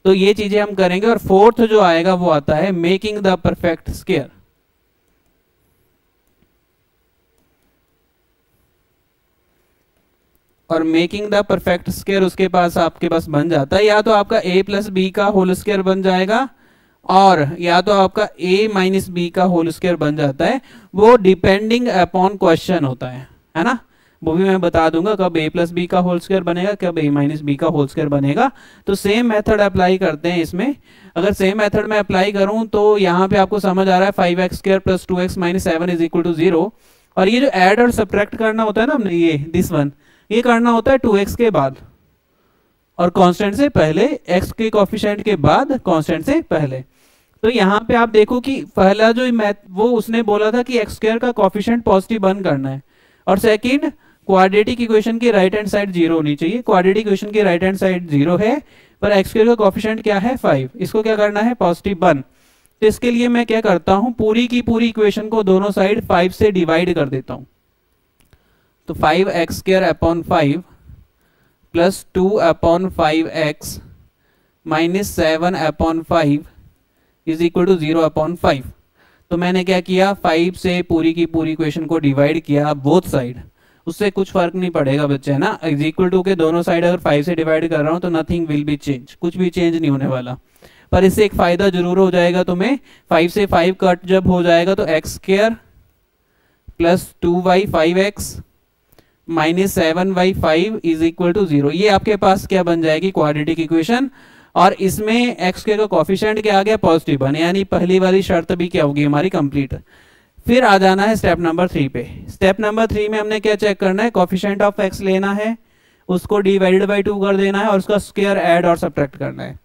तो ये चीजें हम करेंगे। और फोर्थ जो आएगा वो आता है मेकिंग द परफेक्ट स्क्वायर। और मेकिंग द परफेक्ट स्क्वायर उसके पास आपके पास बन जाता है, या तो आपका a प्लस बी का होल स्क्वायर बन जाएगा, और या तो आपका a माइनस बी का होल स्क्वायर बन जाता है। वो डिपेंडिंग अपॉन क्वेश्चन होता है ना। वो भी मैं बता दूंगा कब a प्लस बी का होल स्क्वायर बनेगा, कब a माइनस बी का होल स्क्वायर बनेगा। तो सेम मेथड अप्लाई करते हैं इसमें। अगर सेम मेथड में अप्लाई करूं तो यहाँ पे आपको समझ आ रहा है 5x square plus 2x minus 7 is equal to 0। और ये जो ऐड और सब्ट्रैक्ट करना होता है ना हमने, ये दिस वन, ये करना होता है 2x के बाद और कांस्टेंट से पहले, x के कोफिशिएंट के बाद कांस्टेंट से पहले। तो यहाँ पे आप देखो कि पहला जो वो उसने बोला था कि x स्क्वायर का कोफिशिएंट पॉजिटिव 1 करना है, और सेकंड क्वाड्रेटिक इक्वेशन की राइट हैंड साइड 0 होनी चाहिए। क्वाड्रेटिक इक्वेशन की राइट हैंड साइड 0 है, पर x स्क्वायर का कोफिशिएंट क्या है 5, इसको क्या करना है पॉजिटिव 1। तो इसके लिए मैं क्या करता हूँ, पूरी की पूरी इक्वेशन को दोनों साइड 5 से डिवाइड कर देता हूँ। तो 5x square upon 5 plus 2 upon 5x minus 7 upon 5 is equal to 0 upon 5। तो मैंने क्या किया, 5 से पूरी की पूरी इक्वेशन को डिवाइड किया बोथ साइड, उससे कुछ फर्क नहीं पड़ेगा बच्चे, है ना। इज इक्वल टू के दोनों साइड अगर 5 से डिवाइड कर रहा हूं तो नथिंग विल बी चेंज, कुछ भी चेंज नहीं होने वाला। पर इससे एक फायदा जरूर हो जाएगा तुम्हें, 5 से 5 कट जब हो जाएगा तो x square plus 2y 5x minus 7y 5 is equal to 0। ये आपके पास क्या बन जाएगी, क्वाड्रेटिक इक्वेशन। और इसमें x स्क्वायर का कोफिशिएंट क्या आ गया पॉजिटिव 1, यानी पहली वाली शर्त भी क्या होगी हमारी कंप्लीट। फिर आ जाना है स्टेप नंबर 3 पे। स्टेप नंबर 3 में हमने क्या चेक करना है, कोफिशिएंट ऑफ x लेना है, उसको डिवाइडेड बाई 2 कर देना है और उसका स्क्वायर ऐड और सब्ट्रैक्ट करना है।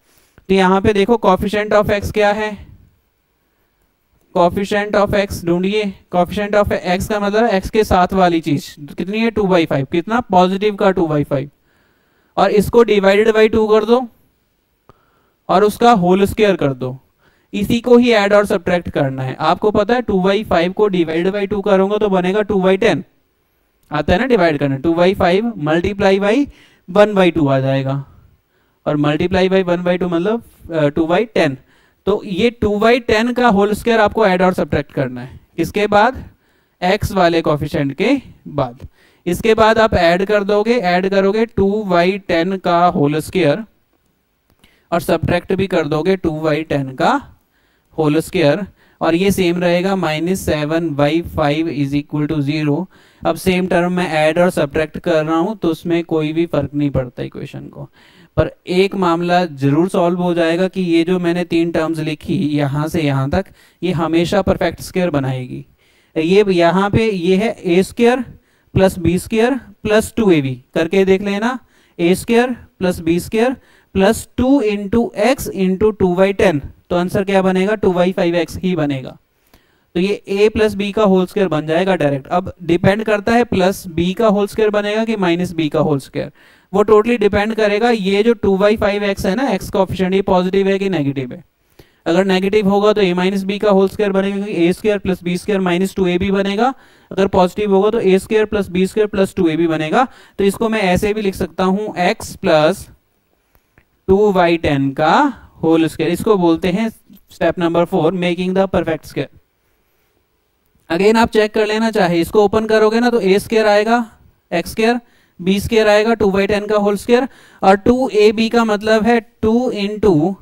तो यहाँ पे देखो कोफिशिएंट ऑफ x क्या है, कोफिशिएंट ऑफ x ढूंढिए। कोफिशिएंट ऑफ x का मतलब x के साथ वाली चीज कितनी है 2/5, कितना पॉजिटिव का 2/5, और इसको डिवाइडेड बाई 2 कर दो और उसका होल स्क्वायर कर दो। इसी को ही ऐड और सब्ट्रैक्ट करना है। आपको पता है 2/5 को डिवाइड बाई 2 करूंगा तो बनेगा 2/10, आता है ना डिवाइड करना। 2/5 मल्टीप्लाई बाई 1/2 आ जाएगा, और मल्टीप्लाई बाई 1/2 मतलब 2/10। तो ये 2/10 का होल स्क्वायर आपको ऐड और सब्ट्रैक्ट करना है, इसके बाद x वाले कोफिशिएंट के बाद। इसके बाद आप ऐड कर दोगे, ऐड करोगे 2/10 का होल स्क्वायर और सब्ट्रैक्ट भी कर दोगे 2/10 का होल स्क्वायर, और ये सेम रहेगा माइनस 7/5 इज इक्वल टू 0। अब सेम टर्म में ऐड और सब्ट्रैक्ट कर रहा हूं तो उसमें कोई भी फर्क नहीं पड़ता इक्वेशन को। पर एक मामला जरूर सॉल्व हो जाएगा कि ये जो मैंने 3 टर्म्स लिखी यहां से यहां तक, ये हमेशा परफेक्ट स्क्वायर बनाएगी। ये यहाँ पे ये है a square plus B square plus 2ab, करके देख लेना। a square plus B square plus 2 into x into 2/10, तो आंसर क्या बनेगा 2/5x ही बनेगा। तो ये a प्लस बी का होल स्क्वायर बन जाएगा डायरेक्ट। अब डिपेंड करता है प्लस b का होल स्क्वायर बनेगा कि माइनस b का होल स्क्वायर, वो टोटली डिपेंड करेगा। ये जो 2/5x है ना, x कोफिशिएंट, ये पॉजिटिव है कि नेगेटिव है। अगर नेगेटिव होगा तो a माइनस बी का होल स्क्वायर बनेगा, क्योंकि a square plus B square minus 2ab बनेगा। अगर पॉजिटिव होगा तो a square plus B square plus 2ab बनेगा। तो इसको मैं ऐसे भी लिख सकता हूं x प्लस 2/10 का होल स्क्वायर, इसको बोलते हैं step number 4 making the perfect square. Again आप चेक कर लेना, चाहे इसको ओपन करोगे ना तो a स्क्वायर आएगा, x स्क्वायर, b स्क्वायर आएगा 2/10 का होल स्क्वायर, और 2ab का मतलब है 2 इंटू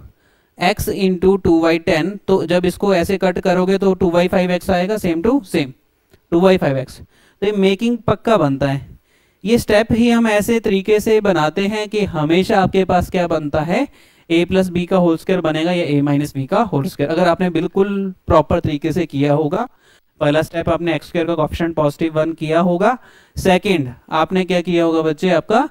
x इंटू 2/10। तो जब इसको ऐसे कट करोगे तो 2/5x आएगा, सेम टू सेम 2/5x। तो ये मेकिंग पक्का बनता है। ये स्टेप ही हम ऐसे तरीके से बनाते हैं कि हमेशा आपके पास क्या बनता है, a प्लस बी का होल स्क्वायर बनेगा या a माइनस बी का होल स्क्वायर, अगर आपने बिल्कुल प्रॉपर तरीके से किया होगा। पहला स्टेप आपने एक्स स्क्वायर का कोएफिशिएंट पॉजिटिव 1 किया होगा। सेकंड आपने क्या किया होगा बच्चे, आपका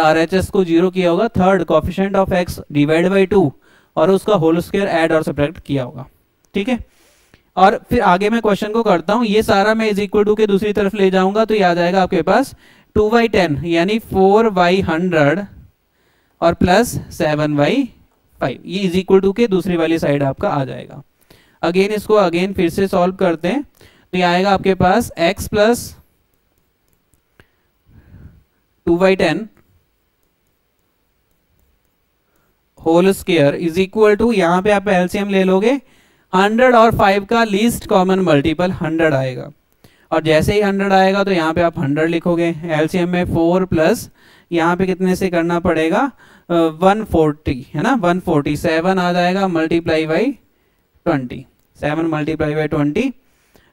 आरएचएस को 0 किया होगा। Third coefficient of x divide by 2 और उसका होल स्क्वायर ऐड और सब्ट्रैक्ट किया होगा। ठीक है, और फिर आगे मैं क्वेश्चन को करता हूं, ये सारा मैं इज इक्वल टू के दूसरी तरफ ले जाऊंगा तो ये आ जाएगा आपके पास 2/10 यानी 4/100 और प्लस 7/5, ये इज इक्वल टू के दूसरी वाली साइड आपका आ जाएगा। अगेन इसको अगेन फिर से सॉल्व करते हैं तो ये आएगा आपके पास x plus 2/10 whole square is equal to, यहां पे आप एलसीएम ले लोगे 100 और 5 का लीस्ट कॉमन मल्टीपल 100 आएगा, और जैसे ही 100 आएगा तो यहाँ पे आप 100 लिखोगे। एलसीएम में 4 प्लस यहाँ पे कितने से करना पड़ेगा 140 है ना, 147 आ जाएगा मल्टीप्लाई बाई 20, 7 मल्टीप्लाई बाई 20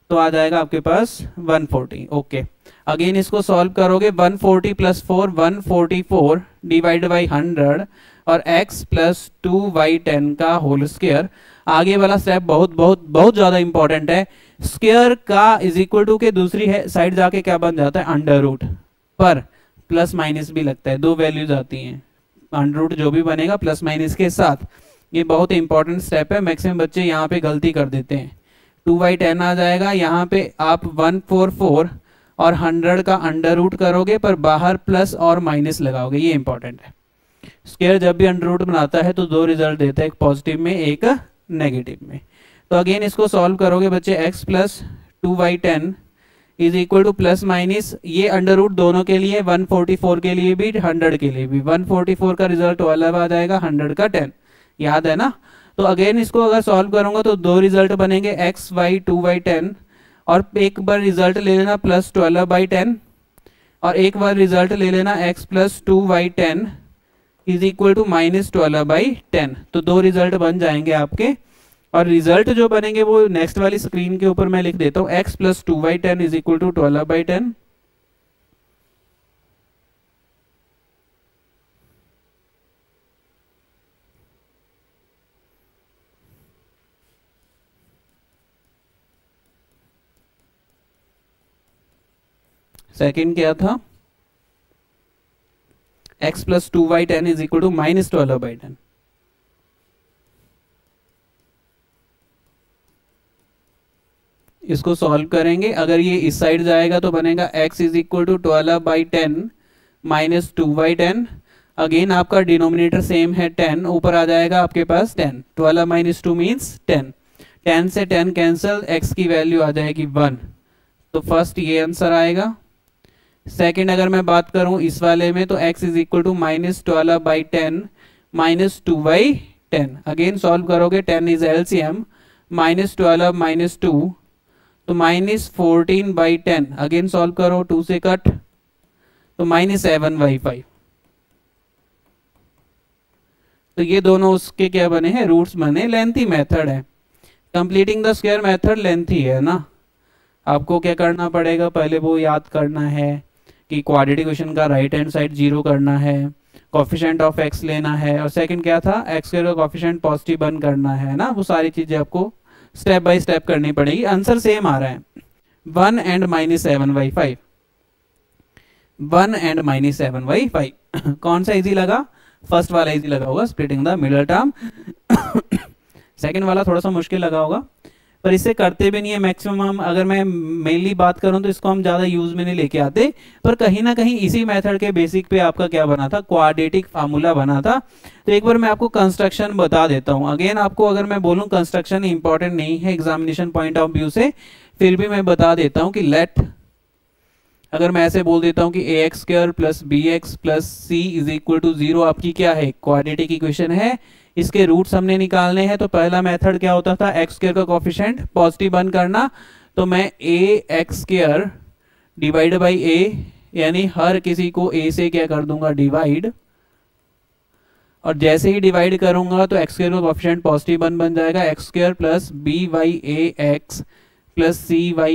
तो आ जाएगा आपके पास 140। ओके, अगेन इसको सॉल्व करोगे 140 प्लस 4 144 डिवाइड बाई 100 और x प्लस 2/10 का होल स्क्वायर। आगे वाला स्टेप बहुत बहुत बहुत ज्यादा इंपॉर्टेंट है। स्क्वायर का इज इक्वल टू के दूसरी साइड जाके क्या बन जाता है अंडर रूट, पर प्लस माइनस भी लगता है, दो वैल्यूज आती हैं अंडर रूट जो भी बनेगा प्लस माइनस के साथ। ये बहुत इंपॉर्टेंट स्टेप है, मैक्सिमम बच्चे यहाँ पे गलती कर देते हैं। 2/10 आ जाएगा, यहाँ पे आप 144 और 100 का अंडर रूट करोगे पर बाहर प्लस और माइनस लगाओगे, ये इंपॉर्टेंट है। स्क्वायर जब भी अंडर रूट बनाता है तो दो रिजल्ट देता है, एक पॉजिटिव में एक नेगेटिव में। तो अगेन इसको सॉल्व करोगे बच्चे x plus 2/10 is equal two plus minus, ये अंडर रूट दोनों के लिए 144 के लिए भी 100 के लिए भी, 144 का रिजल्ट 12 आ जाएगा, 100 का 10, याद है ना। तो अगेन इसको अगर सॉल्व करूंगा तो दो रिजल्ट बनेंगे x बाई 2/10 और एक बार रिजल्ट ले लेना प्लस 12/10 और एक बार रिजल्ट ले लेना x plus 2/10 is equal to minus 12/10। तो दो रिजल्ट बन जाएंगे आपके, और रिजल्ट जो बनेंगे वो नेक्स्ट वाली स्क्रीन के ऊपर मैं लिख देता हूँ। x plus 2/10 is equal to 12/10 second क्या था, x plus 2/10 is equal to minus 12/10। इसको सॉल्व करेंगे, अगर ये इस साइड जाएगा तो बनेगा x is equal to 12/10 minus 2/10। Again आपका डिनोमिनेटर सेम है 10, ऊपर आ जाएगा आपके पास 10, 12 माइनस 2 मीन्स 10, 10 से 10 कैंसिल, x की वैल्यू आ जाएगी 1। तो फर्स्ट ये आंसर आएगा। सेकेंड अगर मैं बात करूं इस वाले में तो x is equal to minus 12/10 minus 2/10। Again solve करोगे 10 इज एलसीएम, माइनस 12 माइनस 2 तो माइनस 14/10। अगेन सॉल्व करो 2 से कट तो माइनस 7/5। तो ये दोनों उसके क्या बने हैं, रूट्स बने। लेंथी मेथड है, completing the square method lengthy है ना। आपको क्या करना पड़ेगा, पहले वो याद करना है कि क्वाड्रेटिक इक्वेशन का राइट हैंड साइड 0 करना है, कोएफिशिएंट ऑफ x लेना है, और सेकंड क्या था x स्क्वायर का कोएफिशिएंट पॉजिटिव 1 करना है ना। वो सारी चीजें आपको स्टेप बाय स्टेप करनी पड़ेगी। आंसर सेम आ रहा है 1 एंड माइनस 7/5, 1 एंड माइनस 7/5। कौन सा इजी लगा, फर्स्ट वाला इजी लगा होगा, splitting the middle term. Second वाला थोड़ा सा मुश्किल लगा होगा, पर इससे करते भी नहीं है मैक्सिमम हम। अगर मैं मेनली बात करूं तो इसको हम ज्यादा यूज में नहीं लेके आते, पर कहीं ना कहीं इसी मेथड के बेसिक पे आपका क्या बना था, क्वाड्रेटिक फार्मूला बना था। तो एक बार मैं आपको कंस्ट्रक्शन बता देता हूं। अगेन आपको अगर मैं बोलूं कंस्ट्रक्शन इंपॉर्टेंट नहीं है एग्जामिनेशन पॉइंट ऑफ व्यू से, फिर भी मैं बता देता हूं कि लेट, अगर मैं ऐसे बोल देता हूं कि ax square plus bx plus c is equal to 0 आपकी क्या है, क्वाड्रेटिक इक्वेशन है। इसके रूट्स हमने निकालने हैं। तो पहला मेथड क्या होता था, एक्स स्क्वायर का कोएफिशिएंट पॉजिटिव 1 करना। तो मैं ax square divide by a, यानी हर किसी को a से क्या कर दूंगा डिवाइड, और जैसे ही डिवाइड करूंगा तो एक्स स्क्वायर का कोएफिशिएंट पॉजिटिव 1 बन जाएगा। X square plus b/ax plus c/a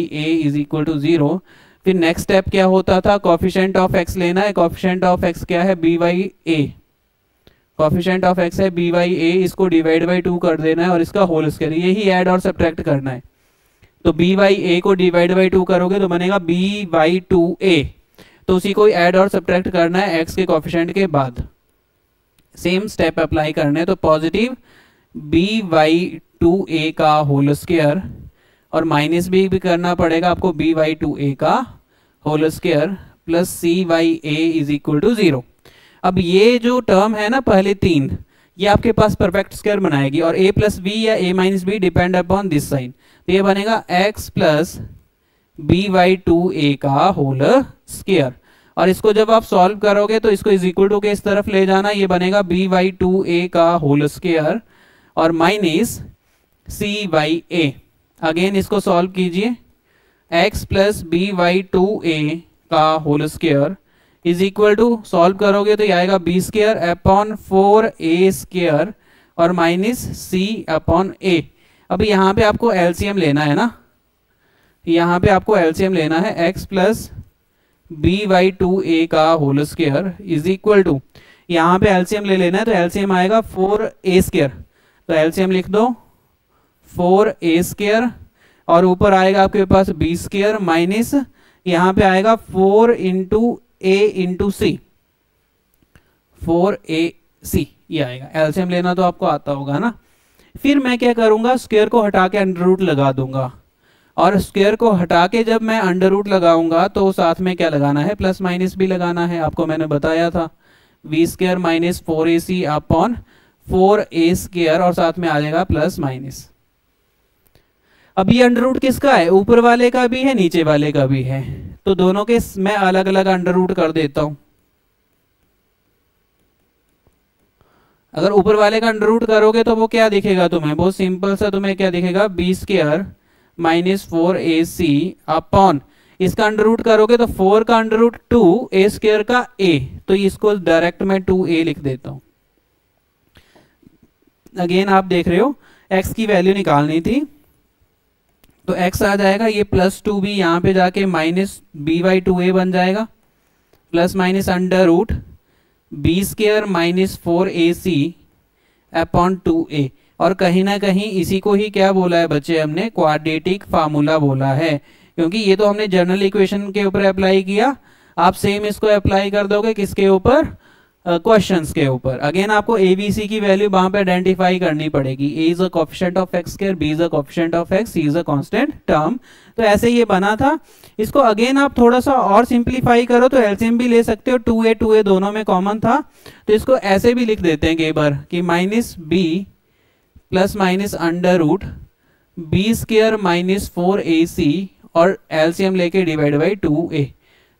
is equal to 0। फिर नेक्स्ट स्टेप क्या होता था, कोएफिशिएंट ऑफ x लेना है। कोएफिशिएंट ऑफ x क्या है, b/a, कोएफिशिएंट ऑफ x है b/a, इसको डिवाइड बाई 2 कर देना है और इसका होल स्क्वायर, यही ऐड और सब्ट्रैक्ट करना है। तो बी बाई ए को डिवाइड बाई 2 करोगे तो बनेगा बी बाई 2a। तो उसी को ऐड और सब्ट्रैक्ट करना है एक्स के कोफिशिएंट के बाद, सेम स्टेप अप्लाई करने हैं। तो पॉजिटिव बी बाई 2a का होल स्क्वायर और माइनस भी करना पड़ेगा आपको बी बाई 2a का whole square plus c by a is equal to 0। अब ये जो टर्म है ना पहले 3, ये आपके पास परफेक्ट स्क्वायर बनाएगी और a प्लस बी या a minus b depend upon this sign. तो ये बनेगा x plus b by 2a का होल स्क्वायर और इसको जब आप सॉल्व करोगे तो इसको इज इक्वल टू के इस तरफ ले जाना, ये बनेगा b बाई 2a का होल स्क्वायर और minus c by a। Again इसको सॉल्व कीजिए, x plus b by 2a का whole square is equal to, solve करोगे तो ये आएगा b square upon 4a square और माइनस c अपॉन a। अभी यहाँ पे आपको एलसीएम लेना है ना, यहाँ पे आपको एलसीएम लेना है x plus b by 2a का whole square is equal to, यहाँ पे एलसीएम ले लेना है तो एलसीएम आएगा 4a स्क्वायर। तो एलसीएम लिख दो 4a स्क्वायर और ऊपर आएगा आपके पास b स्क्वायर माइनस यहाँ पे आएगा 4 into a into C, 4ac ये आएगा। एलसीएम लेना तो आपको आता होगा ना। फिर मैं क्या करूंगा, स्क्वायर को हटा के अंडर रूट लगा दूंगा और स्क्वायर को हटा के जब मैं अंडर रूट लगाऊंगा तो साथ में क्या लगाना है, प्लस माइनस भी लगाना है, आपको मैंने बताया था v square minus 4ac upon 4a square और साथ में आ जाएगा प्लस माइनस। अब ये अंडर रूट किसका है, ऊपर वाले का भी है नीचे वाले का भी है, तो दोनों के मैं अलग अलग अंडर रूट कर देता हूं। अगर ऊपर वाले का अंडर रूट करोगे तो वो क्या दिखेगा तुम्हें, बहुत सिंपल सा तुम्हें क्या दिखेगा, b square minus 4ac upon, इसका अंडर रूट करोगे तो 4 का अंडर रूट 2 a स्क्वायर का a, तो इसको डायरेक्ट मैं 2a लिख देता हूं। अगेन आप देख रहे हो x की वैल्यू निकालनी थी तो x आ जाएगा, ये प्लस 2 भी यहाँ पे जाके माइनस बी बाई 2a बन जाएगा plus minus under root B square minus 4ac upon 2a। और कहीं ना कहीं इसी को ही क्या बोला है बच्चे, हमने क्वाड्रेटिक फार्मूला बोला है, क्योंकि ये तो हमने जनरल इक्वेशन के ऊपर अप्लाई किया। आप सेम इसको अप्लाई कर दोगे किसके ऊपर, क्वेश्चंस के ऊपर। अगेन आपको ए बी सी की वैल्यू वहां पे आइडेंटिफाई करनी पड़ेगी। A is a coefficient of x square, B is a coefficient of X, C is a constant term. तो ऐसे ये बना था। इसको अगेन आप थोड़ा सा और सिंप्लीफाई करो तो एलसीएम भी ले सकते हो, 2a दोनों में कॉमन था, तो इसको ऐसे भी लिख देते हैं कई बार कि minus B plus minus under root B square minus 4ac और एलसीएम लेके डिवाइड बाई 2a।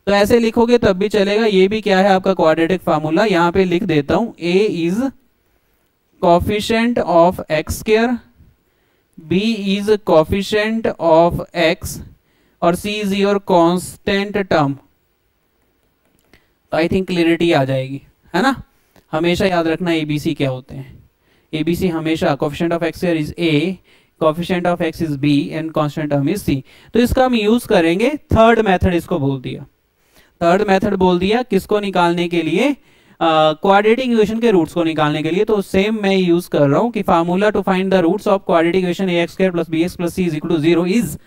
तो ऐसे लिखोगे तब भी चलेगा। ये भी क्या है आपका क्वाड्रेटिक फार्मूला, यहाँ पे लिख देता हूं, a is coefficient of x square, b is coefficient of x और c is your constant term. तो आई थिंक क्लियरिटी आ जाएगी, है ना। हमेशा याद रखना एबीसी क्या होते हैं। एबीसी हमेशा coefficient of x square is a, coefficient of x is b and constant term is c। तो इसका हम यूज करेंगे थर्ड मेथड, इसको बोल दिया थर्ड मेथड बोल दिया किसको निकालने के लिए, क्वाड्रेटिक इक्वेशन के रूट्स को निकालने के लिए। तो सेम मैं यूज कर रहा हूं कि formula to find the roots of quadratic equation ax square plus bx plus c is equal to 0 is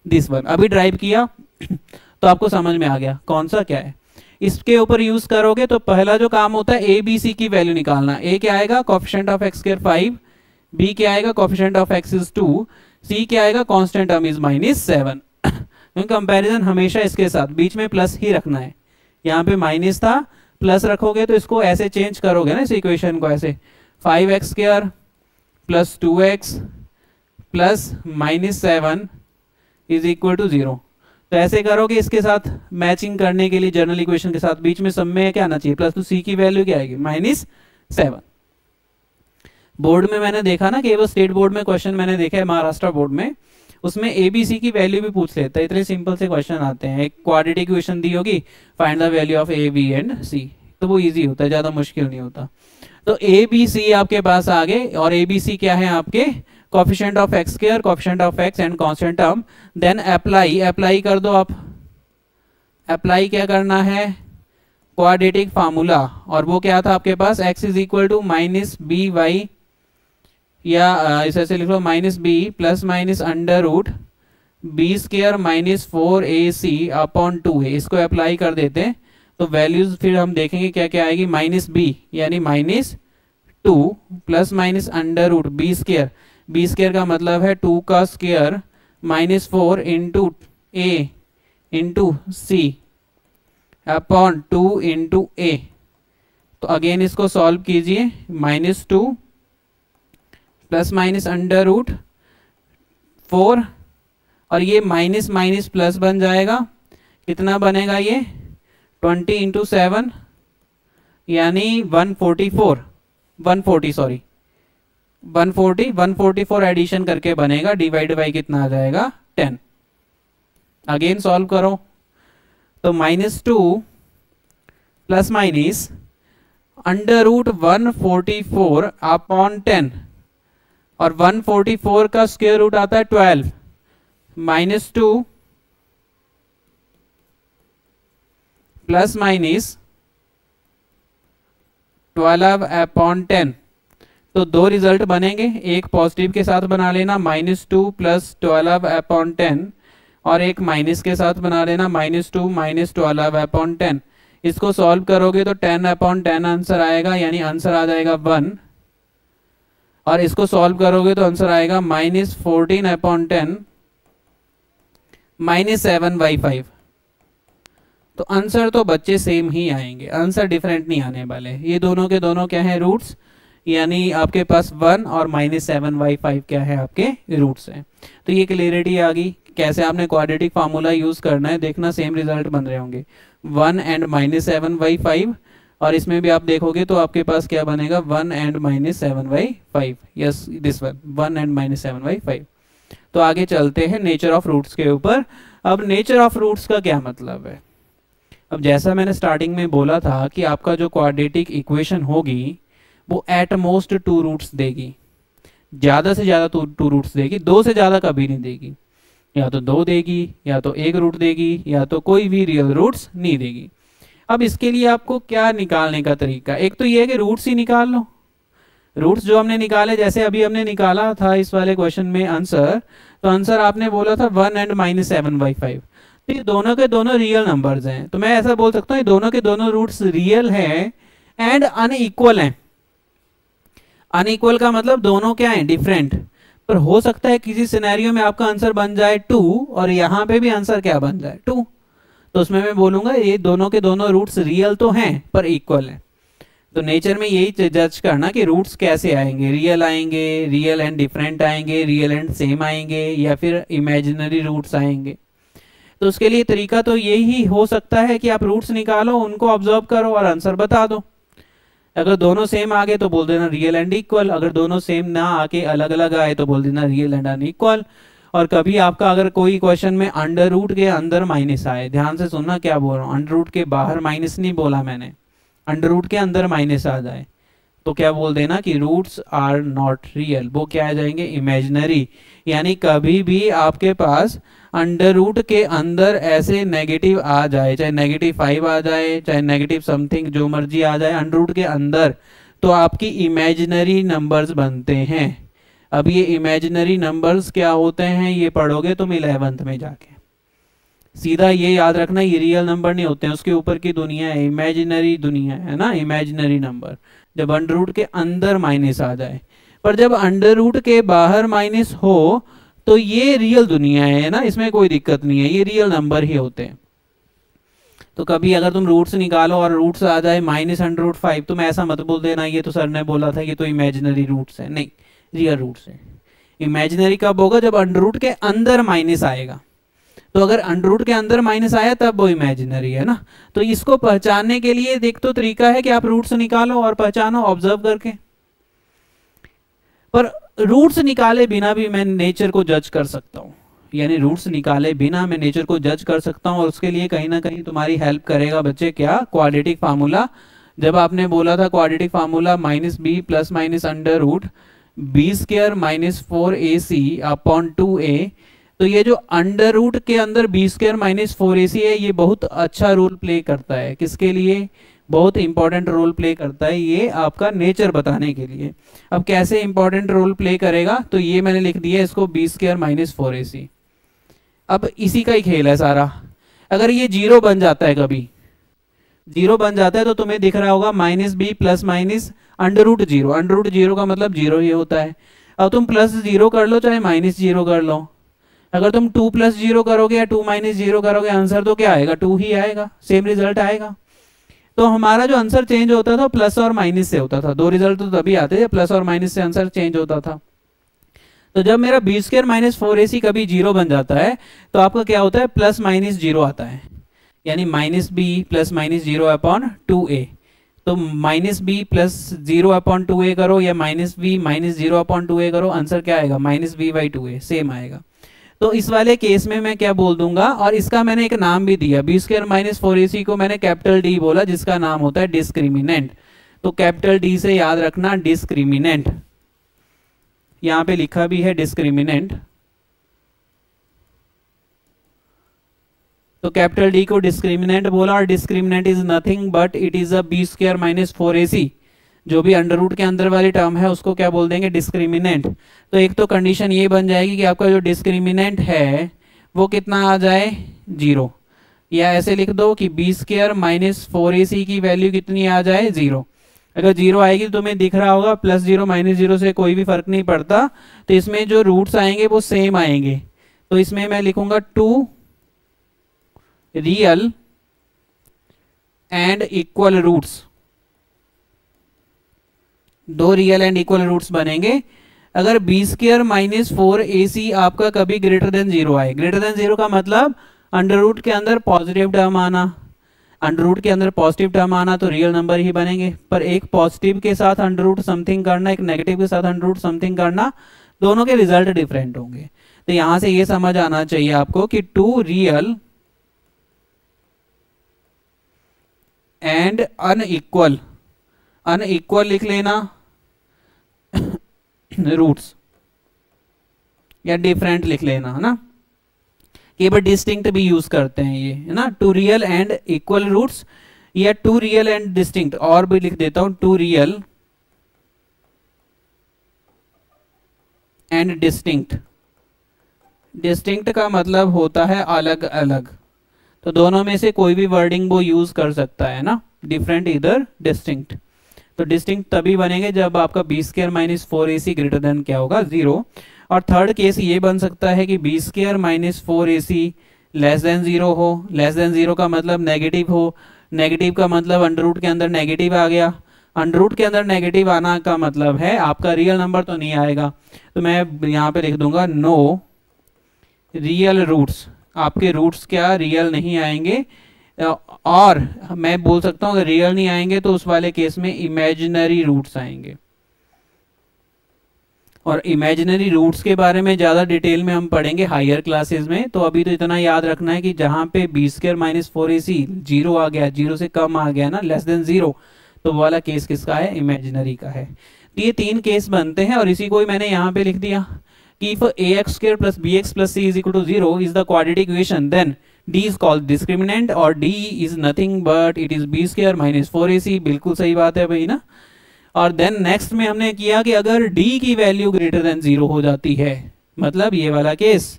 this one. अभी ड्राइव किया तो आपको समझ में आ गया कौन सा क्या है। इसके ऊपर यूज करोगे तो पहला जो काम होता है ए बी सी की वैल्यू निकालना। ए क्या आएगा, coefficient of x square 5, B क्या आएगा, coefficient of x is 2, C क्या आएगा, constant term is minus 7। Comparison हमेशा इसके साथ बीच में प्लस ही रखना है। यहाँ पे माइनस था, प्लस रखोगे तो इसको ऐसे चेंज करोगे ना इस इक्वेशन को, ऐसे 5x square plus 2x plus minus 7 is equal to 0। तो ऐसे करोगे इसके साथ मैचिंग करने के लिए जनरल इक्वेशन के साथ बीच में सब में क्या आना चाहिए, प्लस, तो सी की वैल्यू क्या आएगी, -7। बोर्ड में मैंने देखा ना कि वो स्टेट बोर्ड में क्वेश्चन मैंने देखा है, महाराष्ट्र बोर्ड में, उसमें एबीसी की वैल्यू भी पूछ लेता है। इतने सिंपल से क्वेश्चन आते हैं। एक क्वाड्रेटिक इक्वेशन दी होगी, find the value of A B and C, तो वो इजी होता है, ज्यादा मुश्किल नहीं होता। तो ए बी सी आपके पास आ गए और ए बी सी क्या है आपके, coefficient of x square, coefficient of x and constant term. Then apply कर दो आप। अप्लाई क्या करना है, क्वाड्रेटिक फार्मूला, और वो क्या था आपके पास, X is equal to minus B Y, या इसे ऐसे लिख लो, minus B plus minus under root B square minus 4ac upon 2a, इसको अप्लाई कर देते हैं तो वैल्यूज फिर हम देखेंगे क्या क्या आएगी। माइनस बी यानी minus 2 plus minus under root B square का मतलब है 2 का square minus 4 into a into c upon 2 into a. तो अगेन इसको सॉल्व कीजिए, minus 2 plus minus under root 4 और ये माइनस माइनस प्लस बन जाएगा, कितना बनेगा ये 20 इंटू 7 यानी 144 एडिशन करके बनेगा, डिवाइड बाई कितना आ जाएगा 10। अगेन सॉल्व करो तो minus 2 plus minus under root 144 upon 10 और 144 का स्क्वायर रूट आता है 12 माइनस 2 प्लस माइनस 12 अपॉन 10। तो दो रिजल्ट बनेंगे, एक पॉजिटिव के साथ बना लेना माइनस 2 प्लस 12 अपॉन 10 और एक माइनस के साथ बना लेना माइनस 2 माइनस 12 अपॉन 10। इसको सॉल्व करोगे तो 10 अपॉन 10 आंसर आएगा, यानी आंसर आ जाएगा 1 और इसको सॉल्व करोगे तो आंसर आएगा माइनस 14 अपॉन 10 माइनस 7/5। तो आंसर तो बच्चे सेम ही आएंगे, आंसर डिफरेंट नहीं आने वाले। ये दोनों के दोनों क्या है रूट्स, यानी आपके पास 1 और माइनस 7/5 क्या है आपके रूट्स हैं। तो ये क्लियरिटी आ गई कैसे आपने क्वाड्रेटिक फार्मूला यूज करना है, देखना सेम रिजल्ट बन रहे होंगे 1 एंड माइनस 7/5 और इसमें भी आप देखोगे तो आपके पास क्या बनेगा 1 and minus 7/5। Yes this one 1 and minus 7/5। तो आगे चलते हैं नेचर ऑफ रूट्स के ऊपर। अब नेचर ऑफ रूट्स का क्या मतलब है। अब जैसा मैंने स्टार्टिंग में बोला था कि आपका जो क्वाड्रेटिक इक्वेशन होगी वो एट मोस्ट 2 रूट्स देगी, ज्यादा से ज्यादा 2 रूट्स देगी, 2 से ज्यादा कभी नहीं देगी। या तो 2 देगी या तो 1 रूट देगी या तो कोई भी रियल रूट्स नहीं देगी। अब इसके लिए आपको क्या निकालने का तरीका, एक तो ये है कि रूट्स ही निकाल लो। रूट्स जो हमने निकाले, जैसे अभी हमने निकाला था इस वाले क्वेश्चन में आंसर, तो आंसर आपने बोला था 1 एंड माइनस 7/5। तो ये दोनों के दोनों रियल नंबर्स हैं, तो मैं ऐसा बोल सकता हूँ ये दोनों के दोनों रूट्स रियल हैं एंड अनइक्वल हैं। अनइक्वल का मतलब दोनों क्या है डिफरेंट, पर हो सकता है किसी सिनेरियो में आपका आंसर बन जाए 2 और यहाँ पे भी आंसर क्या बन जाए 2। तो उसमें मैं बोलूंगा ये दोनों के दोनों रूट्स रियल तो हैं पर इक्वल हैं। तो नेचर में यही जज करना कि रूट्स कैसे आएंगे, रियल आएंगे, रियल एंड डिफरेंट आएंगे, रियल एंड सेम आएंगे या फिर इमेजिनरी रूट्स आएंगे। तो उसके लिए तरीका तो यही हो सकता है कि आप रूट्स निकालो, उनको ऑब्जर्व करो और आंसर बता दो। अगर दोनों सेम आ गए तो बोल देना रियल एंड इक्वल, अगर दोनों सेम ना आके अलग अलग आए तो बोल देना रियल एंड अनइक्वल। और कभी आपका अगर कोई क्वेश्चन में अंडर रूट के अंदर माइनस आए, ध्यान से सुनना क्या बोल रहा हूँ, अंडर रूट के बाहर माइनस नहीं बोला मैंने, अंडर रूट के अंदर माइनस आ जाए तो क्या बोल देना कि रूट्स आर नॉट रियल, वो क्या आ जाएंगे इमेजिनरी। यानी कभी भी आपके पास अंडर रूट के अंदर ऐसे नेगेटिव आ जाए, चाहे -5 आ जाए, चाहे नेगेटिव समथिंग जो मर्जी आ जाए अंडर रूट के अंदर, तो आपकी इमेजिनरी नंबर्स बनते हैं। अब ये इमेजिनरी नंबर्स क्या होते हैं ये पढ़ोगे तुम 11th में जाके। सीधा ये याद रखना ये रियल नंबर नहीं होते हैं, उसके ऊपर की दुनिया है, इमेजिनरी दुनिया है ना, इमेजिनरी नंबर। जब अंडर रूट के अंदर माइनस आ जाए, पर जब अंडर रूट के बाहर माइनस हो तो ये रियल दुनिया है ना, इसमें कोई दिक्कत नहीं है, ये रियल नंबर ही होते हैं। तो कभी अगर तुम रूट्स निकालो और रूट्स आ जाए -√5, तुम ऐसा मत बोल देना ये तो सर ने बोला था ये तो इमेजिनरी रूट्स है, नहीं रियल रूट्स है। इमेजिनरी कब होगा जब अंडर रूट के अंदर माइनस आएगा, तो अगर अंडर रूट के अंदर माइनस आया तब वो इमेजिनरी है ना। तो इसको पहचानने के लिए देख तो तरीका है कि आप रूट्स निकालो और पहचानो ऑब्जर्व करके। पर रूट्स निकाले बिना भी मैं नेचर को जज कर सकता हूँ, यानी रूट्स निकाले बिना मैं नेचर को जज कर सकता हूँ। और उसके लिए कहीं ना कहीं तुम्हारी हेल्प करेगा बच्चे क्या, क्वाड्रेटिक फार्मूला। जब आपने बोला था quadratic formula -b plus minus under root b² -4ac upon 2a, तो ये जो अंडर रूट के अंदर b² -4ac है ये बहुत अच्छा रोल प्ले करता है। किसके लिए, बहुत इंपॉर्टेंट रोल प्ले करता है ये आपका नेचर बताने के लिए। अब कैसे इंपॉर्टेंट रोल प्ले करेगा, तो ये मैंने लिख दिया इसको b² -4ac। अब इसी का ही खेल है सारा। अगर ये जीरो बन जाता है, कभी जीरो बन जाता है तो तुम्हें दिख रहा होगा minus B plus minus under root zero. Under root zero का मतलब जीरो ही होता है। अब तुम प्लस जीरो कर लो चाहे माइनस जीरो कर लो, अगर तुम 2 प्लस जीरो करोगे या 2 माइनस जीरो करोगे, आंसर तो क्या आएगा, 2 ही आएगा, सेम रिजल्ट आएगा। तो हमारा जो आंसर चेंज होता था प्लस और माइनस से होता था। दो रिजल्ट तो तभी आते थे प्लस और माइनस से आंसर चेंज होता था। तो जब मेरा बी स्क्वायर माइनस 4ac कभी जीरो बन जाता है तो आपका क्या होता है, प्लस माइनस जीरो आता है, यानी minus B plus minus zero upon 2a। तो minus B plus zero upon 2a करो या minus b minus zero upon 2a करो, आंसर क्या आएगा, minus B by 2a, same आएगा। तो इस वाले केस में मैं क्या बोल दूंगा, और इसका मैंने एक नाम भी दिया, बी स्क्वायर माइनस 4ac को मैंने कैपिटल डी बोला, जिसका नाम होता है डिस्क्रिमिनेंट। तो कैपिटल डी से याद रखना डिस्क्रिमिनेंट, यहां पे लिखा भी है डिस्क्रिमिनेंट। तो कैपिटल डी को डिस्क्रिमिनेंट बोला, और discriminant is nothing but it is a b square minus 4ac। जो भी अंडर रूट के अंदर वाली टर्म है उसको क्या बोल देंगे, डिस्क्रिमिनेंट। तो एक तो कंडीशन ये बन जाएगी कि आपका जो डिस्क्रिमिनेंट है वो कितना आ जाए, जीरो, या ऐसे लिख दो कि बी स्क्वायर माइनस 4ac की वैल्यू कितनी आ जाए, जीरो। अगर जीरो आएगी तो तुम्हें दिख रहा होगा प्लस जीरो माइनस जीरो से कोई भी फर्क नहीं पड़ता, तो इसमें जो रूट्स आएंगे वो सेम आएंगे। तो इसमें मैं लिखूंगा 2 real and equal roots, 2 real and equal roots बनेंगे। अगर बी स्क्वायर माइनस 4ac आपका कभी ग्रेटर देन जीरो आए, ग्रेटर देन जीरो का मतलब अंडर रूट के अंदर पॉजिटिव टर्म आना, अंडर रूट के अंदर पॉजिटिव टर्म आना तो रियल नंबर ही बनेंगे। पर एक पॉजिटिव के साथ अंडर रूट समथिंग करना, एक नेगेटिव के साथ अंडर रूट समथिंग करना, दोनों के रिजल्ट डिफरेंट होंगे। तो यहां से ये समझ आना चाहिए आपको कि 2 रियल एंड अनइक्वल, अनइक्वल लिख लेना रूट्स, या डिफरेंट लिख लेना, है ना। ये बार डिस्टिंक्ट भी यूज करते हैं ये, है ना, 2 रियल एंड इक्वल रूट्स, या 2 रियल एंड डिस्टिंक्ट, और भी लिख देता हूं 2 रियल एंड डिस्टिंक्ट। डिस्टिंक्ट का मतलब होता है अलग अलग, तो दोनों में से कोई भी वर्डिंग वो यूज कर सकता है ना, डिफरेंट इधर डिस्टिंक्ट। तो डिस्टिंक्ट तभी बनेंगे जब आपका b square minus 4ac greater than क्या होगा, जीरो। और थर्ड केस ये बन सकता है कि b square minus 4ac less than zero हो। लेस देन जीरो का मतलब नेगेटिव हो, नेगेटिव का मतलब अंडर रूट के अंदर नेगेटिव आ गया, अंडर रूट के अंदर नेगेटिव आना का मतलब है आपका रियल नंबर तो नहीं आएगा। तो मैं यहाँ पे लिख दूंगा नो रियल रूट्स, आपके रूट्स क्या रियल नहीं आएंगे। और मैं बोल सकता हूँ अगर रियल नहीं आएंगे तो उस वाले केस में इमेजिनरी रूट्स आएंगे। और इमेजिनरी रूट्स के बारे में ज़्यादा डिटेल में हम पढ़ेंगे हायर क्लासेस में। तो अभी तो इतना याद रखना है कि जहाँ पे B square minus 4ac zero आ गया, जीरो से कम आ गया ना, लेस देन जीरो, तो वो वाला केस किसका है, इमेजिनरी का है। तो ये 3 केस बनते हैं, और इसी को ही मैंने यहाँ पे लिख दिया कि if ax square plus bx plus c is equal to 0 is the quadratic equation, then d is called discriminant, और d is nothing but it is b square minus 4ac। बिल्कुल सही बात है भाई ना। और देन नेक्स्ट में हमने किया कि अगर d की वैल्यू ग्रेटर देन 0 हो जाती है, मतलब ये वाला case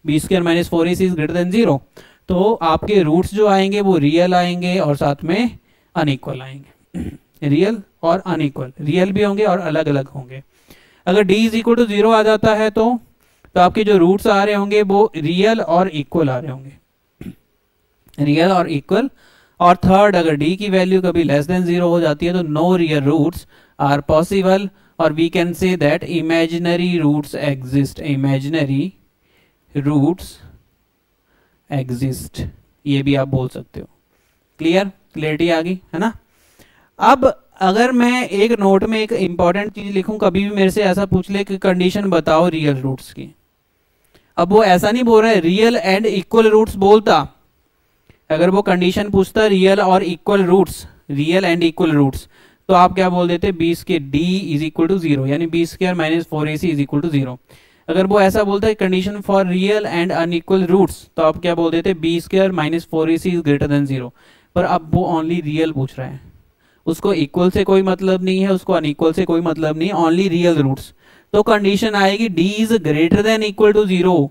b square minus 4ac is greater than 0, तो आपके रूट्स जो आएंगे वो रियल आएंगे और साथ में अनइक्वल आएंगे। रियल और अनइक्वल, रियल भी होंगे और अलग अलग होंगे। अगर d इज इक्वल टू 0 आ जाता है तो आपके जो रूट्स आ रहे होंगे वो रियल और इक्वल आ रहे होंगे, रियल और इक्वल। और थर्ड, अगर d की वैल्यू कभी लेस देन 0 हो जाती है तो no real roots are possible, और we can say that imaginary roots exist, imaginary roots exist, ये भी आप बोल सकते हो। क्लियर, क्लियरिटी आ गई है ना। अब अगर मैं एक नोट में एक इंपॉर्टेंट चीज लिखूं, कभी भी मेरे से ऐसा पूछ ले कि कंडीशन बताओ रियल रूट्स की, अब वो ऐसा नहीं बोल रहा है रियल एंड इक्वल रूट्स बोलता, अगर वो कंडीशन पूछता रियल और equal roots, real and equal roots, तो आप क्या बोल देते, बी के d इज इक्वल टू 0, यानी b square minus 4ac is equal to 0। अगर वो ऐसा बोलता है condition for real and unequal roots, तो आप क्या बोल देते, b square minus 4ac is greater than 0। पर अब वो ओनली रियल पूछ रहा है, उसको इक्वल से कोई मतलब नहीं है, उसको अनइक्वल से कोई मतलब नहीं है, ओनली रियल रूट्स। तो कंडीशन आएगी d is greater than equal to 0,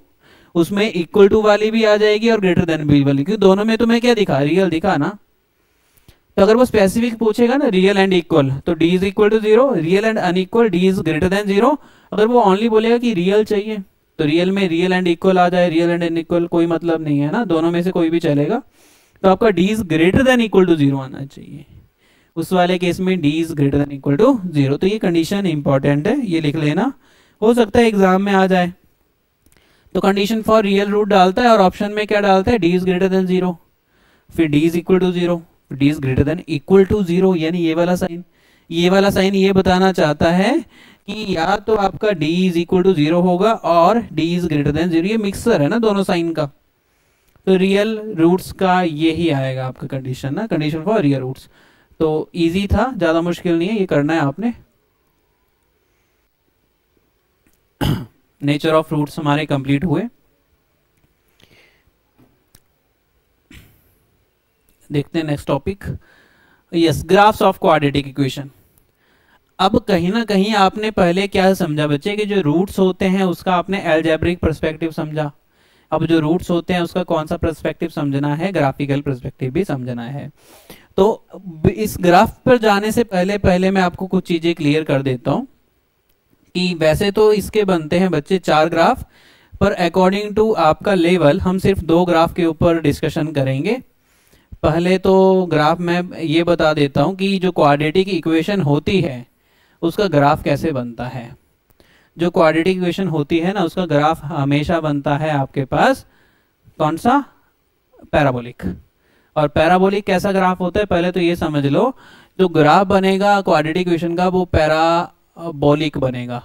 उसमें इक्वल टू वाली भी आ जाएगी और ग्रेटर देन भी वाली, क्योंकि दोनों में तुम्हें क्या दिखा, रियल दिखा ना। तो अगर वो स्पेसिफिक पूछेगा ना रियल एंड इक्वल, तो d is equal to 0, real and unequal d is greater than 0। अगर वो ओनली बोलेगा कि रियल चाहिए, तो रियल में रियल एंड इक्वल आ जाए, रियल एंड अनइक्वल कोई मतलब नहीं है ना, दोनों में से कोई भी चलेगा। तो आपका d is greater than equal to 0 आना चाहिए। उस वाले केस में d is greater than equal to 0। तो ये कंडीशन इंपॉर्टेंट है, ये लिख लेना, हो सकता है एग्जाम में आ जाए। तो कंडीशन फॉर रियल रूट डालता है और ऑप्शन में क्या डालता है, डी इज ग्रेटर देन 0, फिर d is equal to 0, d is greater than equal to 0, यानी ये वाला साइन। ये वाला साइन ये बताना चाहता है कि या तो आपका डी इज इक्वल टू 0 होगा और डी इज ग्रेटर देन 0, ये मिक्सर है ना दोनों साइन का। तो रियल रूट्स का यही आएगा आपका कंडीशन ना, कंडीशन फॉर रियल रूट्स। तो इजी था, ज्यादा मुश्किल नहीं है, ये करना है आपने। नेचर ऑफ रूट्स हमारे कंप्लीट हुए। देखते हैं next topic, yes, graphs of quadratic equation. अब कहीं ना कहीं आपने पहले क्या समझा बच्चे कि जो रूट्स होते हैं उसका आपने अलजेब्रिक पर्सपेक्टिव समझा। अब जो रूट्स होते हैं उसका कौन सा पर्सपेक्टिव समझना है, ग्राफिकल पर्सपेक्टिव भी समझना है। तो इस ग्राफ पर जाने से पहले मैं आपको कुछ चीजें क्लियर कर देता हूं कि वैसे तो इसके बनते हैं बच्चे 4 ग्राफ, पर अकॉर्डिंग टू आपका लेवल हम सिर्फ 2 ग्राफ के ऊपर डिस्कशन करेंगे। पहले तो ग्राफ में ये बता देता हूं कि जो क्वाड्रेटिक इक्वेशन होती है उसका ग्राफ कैसे बनता है। जो क्वाड्रेटिक इक्वेशन होती है ना उसका ग्राफ हमेशा बनता है आपके पास कौन सा, पैराबोलिक। और पैराबोलिक कैसा ग्राफ होता है पहले तो ये समझ लो, जो ग्राफ बनेगा क्वाड्रेटिक इक्वेशन का वो पैराबोलिक बनेगा,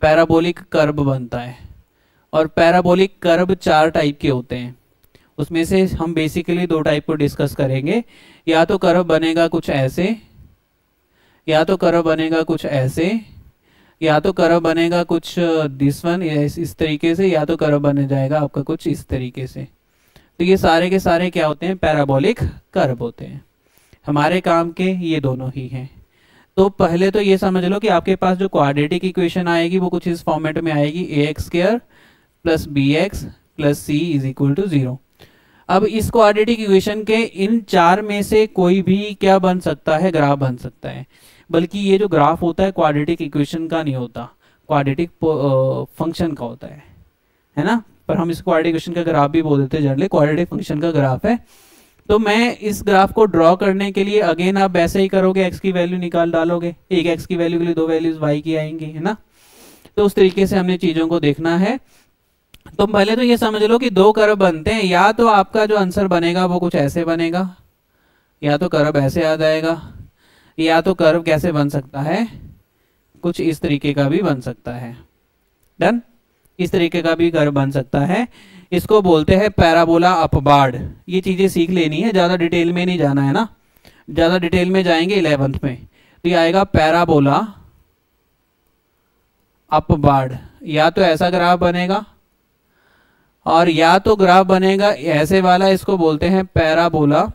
पैराबोलिक कर्व बनता है। और पैराबोलिक कर्व 4 टाइप के होते हैं, उसमें से हम बेसिकली 2 टाइप को डिस्कस करेंगे। या तो कर्व बनेगा कुछ ऐसे, या तो कर्व बनेगा कुछ ऐसे, या तो कर्व बनेगा कुछ दिस वन इस तरीके से, या तो कर्व बन जाएगा आपका कुछ इस तरीके से। तो ये सारे के सारे क्या होते हैं, पैराबोलिक कर्व होते हैं। हमारे काम के ये दोनों ही हैं। तो पहले तो ये समझ लो कि आपके पास जो क्वाड्रेटिक इक्वेशन आएगी वो कुछ इस फॉर्मेट में आएगी, ax² plus bx plus c is equal to 0। अब इस क्वाड्रेटिक इक्वेशन के इन 4 में से कोई भी क्या बन सकता है, ग्राफ बन सकता है। बल्कि ये जो ग्राफ होता है क्वाड्रेटिक इक्वेशन का नहीं होता, क्वाड्रेटिक फंक्शन का होता है ना। पर हम इस क्वाड्रेटिक इक्वेशन का ग्राफ भी बोल देते हैं जनरली, क्वाड्रेटिक फंक्शन का ग्राफ है। तो मैं इस ग्राफ को ड्रॉ करने के लिए अगेन आप वैसे ही करोगे, x की वैल्यू निकाल डालोगे, एक x की वैल्यू के लिए 2 वैल्यूज y की आएंगी, है ना। तो उस तरीके से हमने चीजों को देखना है। तो पहले तो ये समझ लो कि 2 कर्व बनते हैं, या तो आपका जो आंसर बनेगा वो कुछ ऐसे बनेगा, या तो कर्व ऐसे आ जाएगा, या तो कर्व कैसे बन सकता है, कुछ इस तरीके का भी बन सकता है। डन, इस तरीके का भी कर्व बन सकता है। इसको बोलते हैं पैराबोला अपवार्ड। ये चीजें सीख लेनी है, ज्यादा डिटेल में नहीं जाना है ना, ज्यादा डिटेल में जाएंगे 11th में। तो ये आएगा पैराबोला अपवार्ड, या तो ऐसा ग्राफ बनेगा और या तो ग्राफ बनेगा ऐसे वाला, इसको बोलते हैं पैराबोला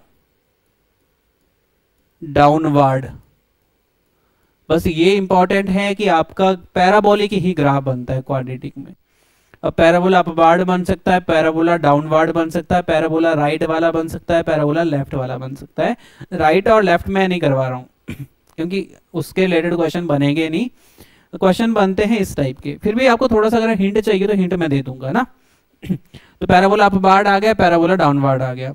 डाउनवर्ड। बस ये इंपॉर्टेंट है कि आपका पैराबोलिक ही ग्राफ बनता है क्वाड्रेटिक में। अब पैराबोला अपवार्ड बन सकता है, पैराबोला डाउनवर्ड बन सकता है, पैराबोला राइट वाला बन सकता है, पैराबोला लेफ्ट वाला बन सकता है। राइट और लेफ्ट मैं नहीं करवा रहा हूँ क्योंकि उसके रिलेटेड क्वेश्चन बनेंगे नहीं, क्वेश्चन बनते हैं इस टाइप के। फिर भी आपको थोड़ा सा अगर हिंट चाहिए तो हिंट मैं दे दूंगा ना। तो पैराबोला अपवार्ड आ गया, पैराबोला डाउनवर्ड आ गया।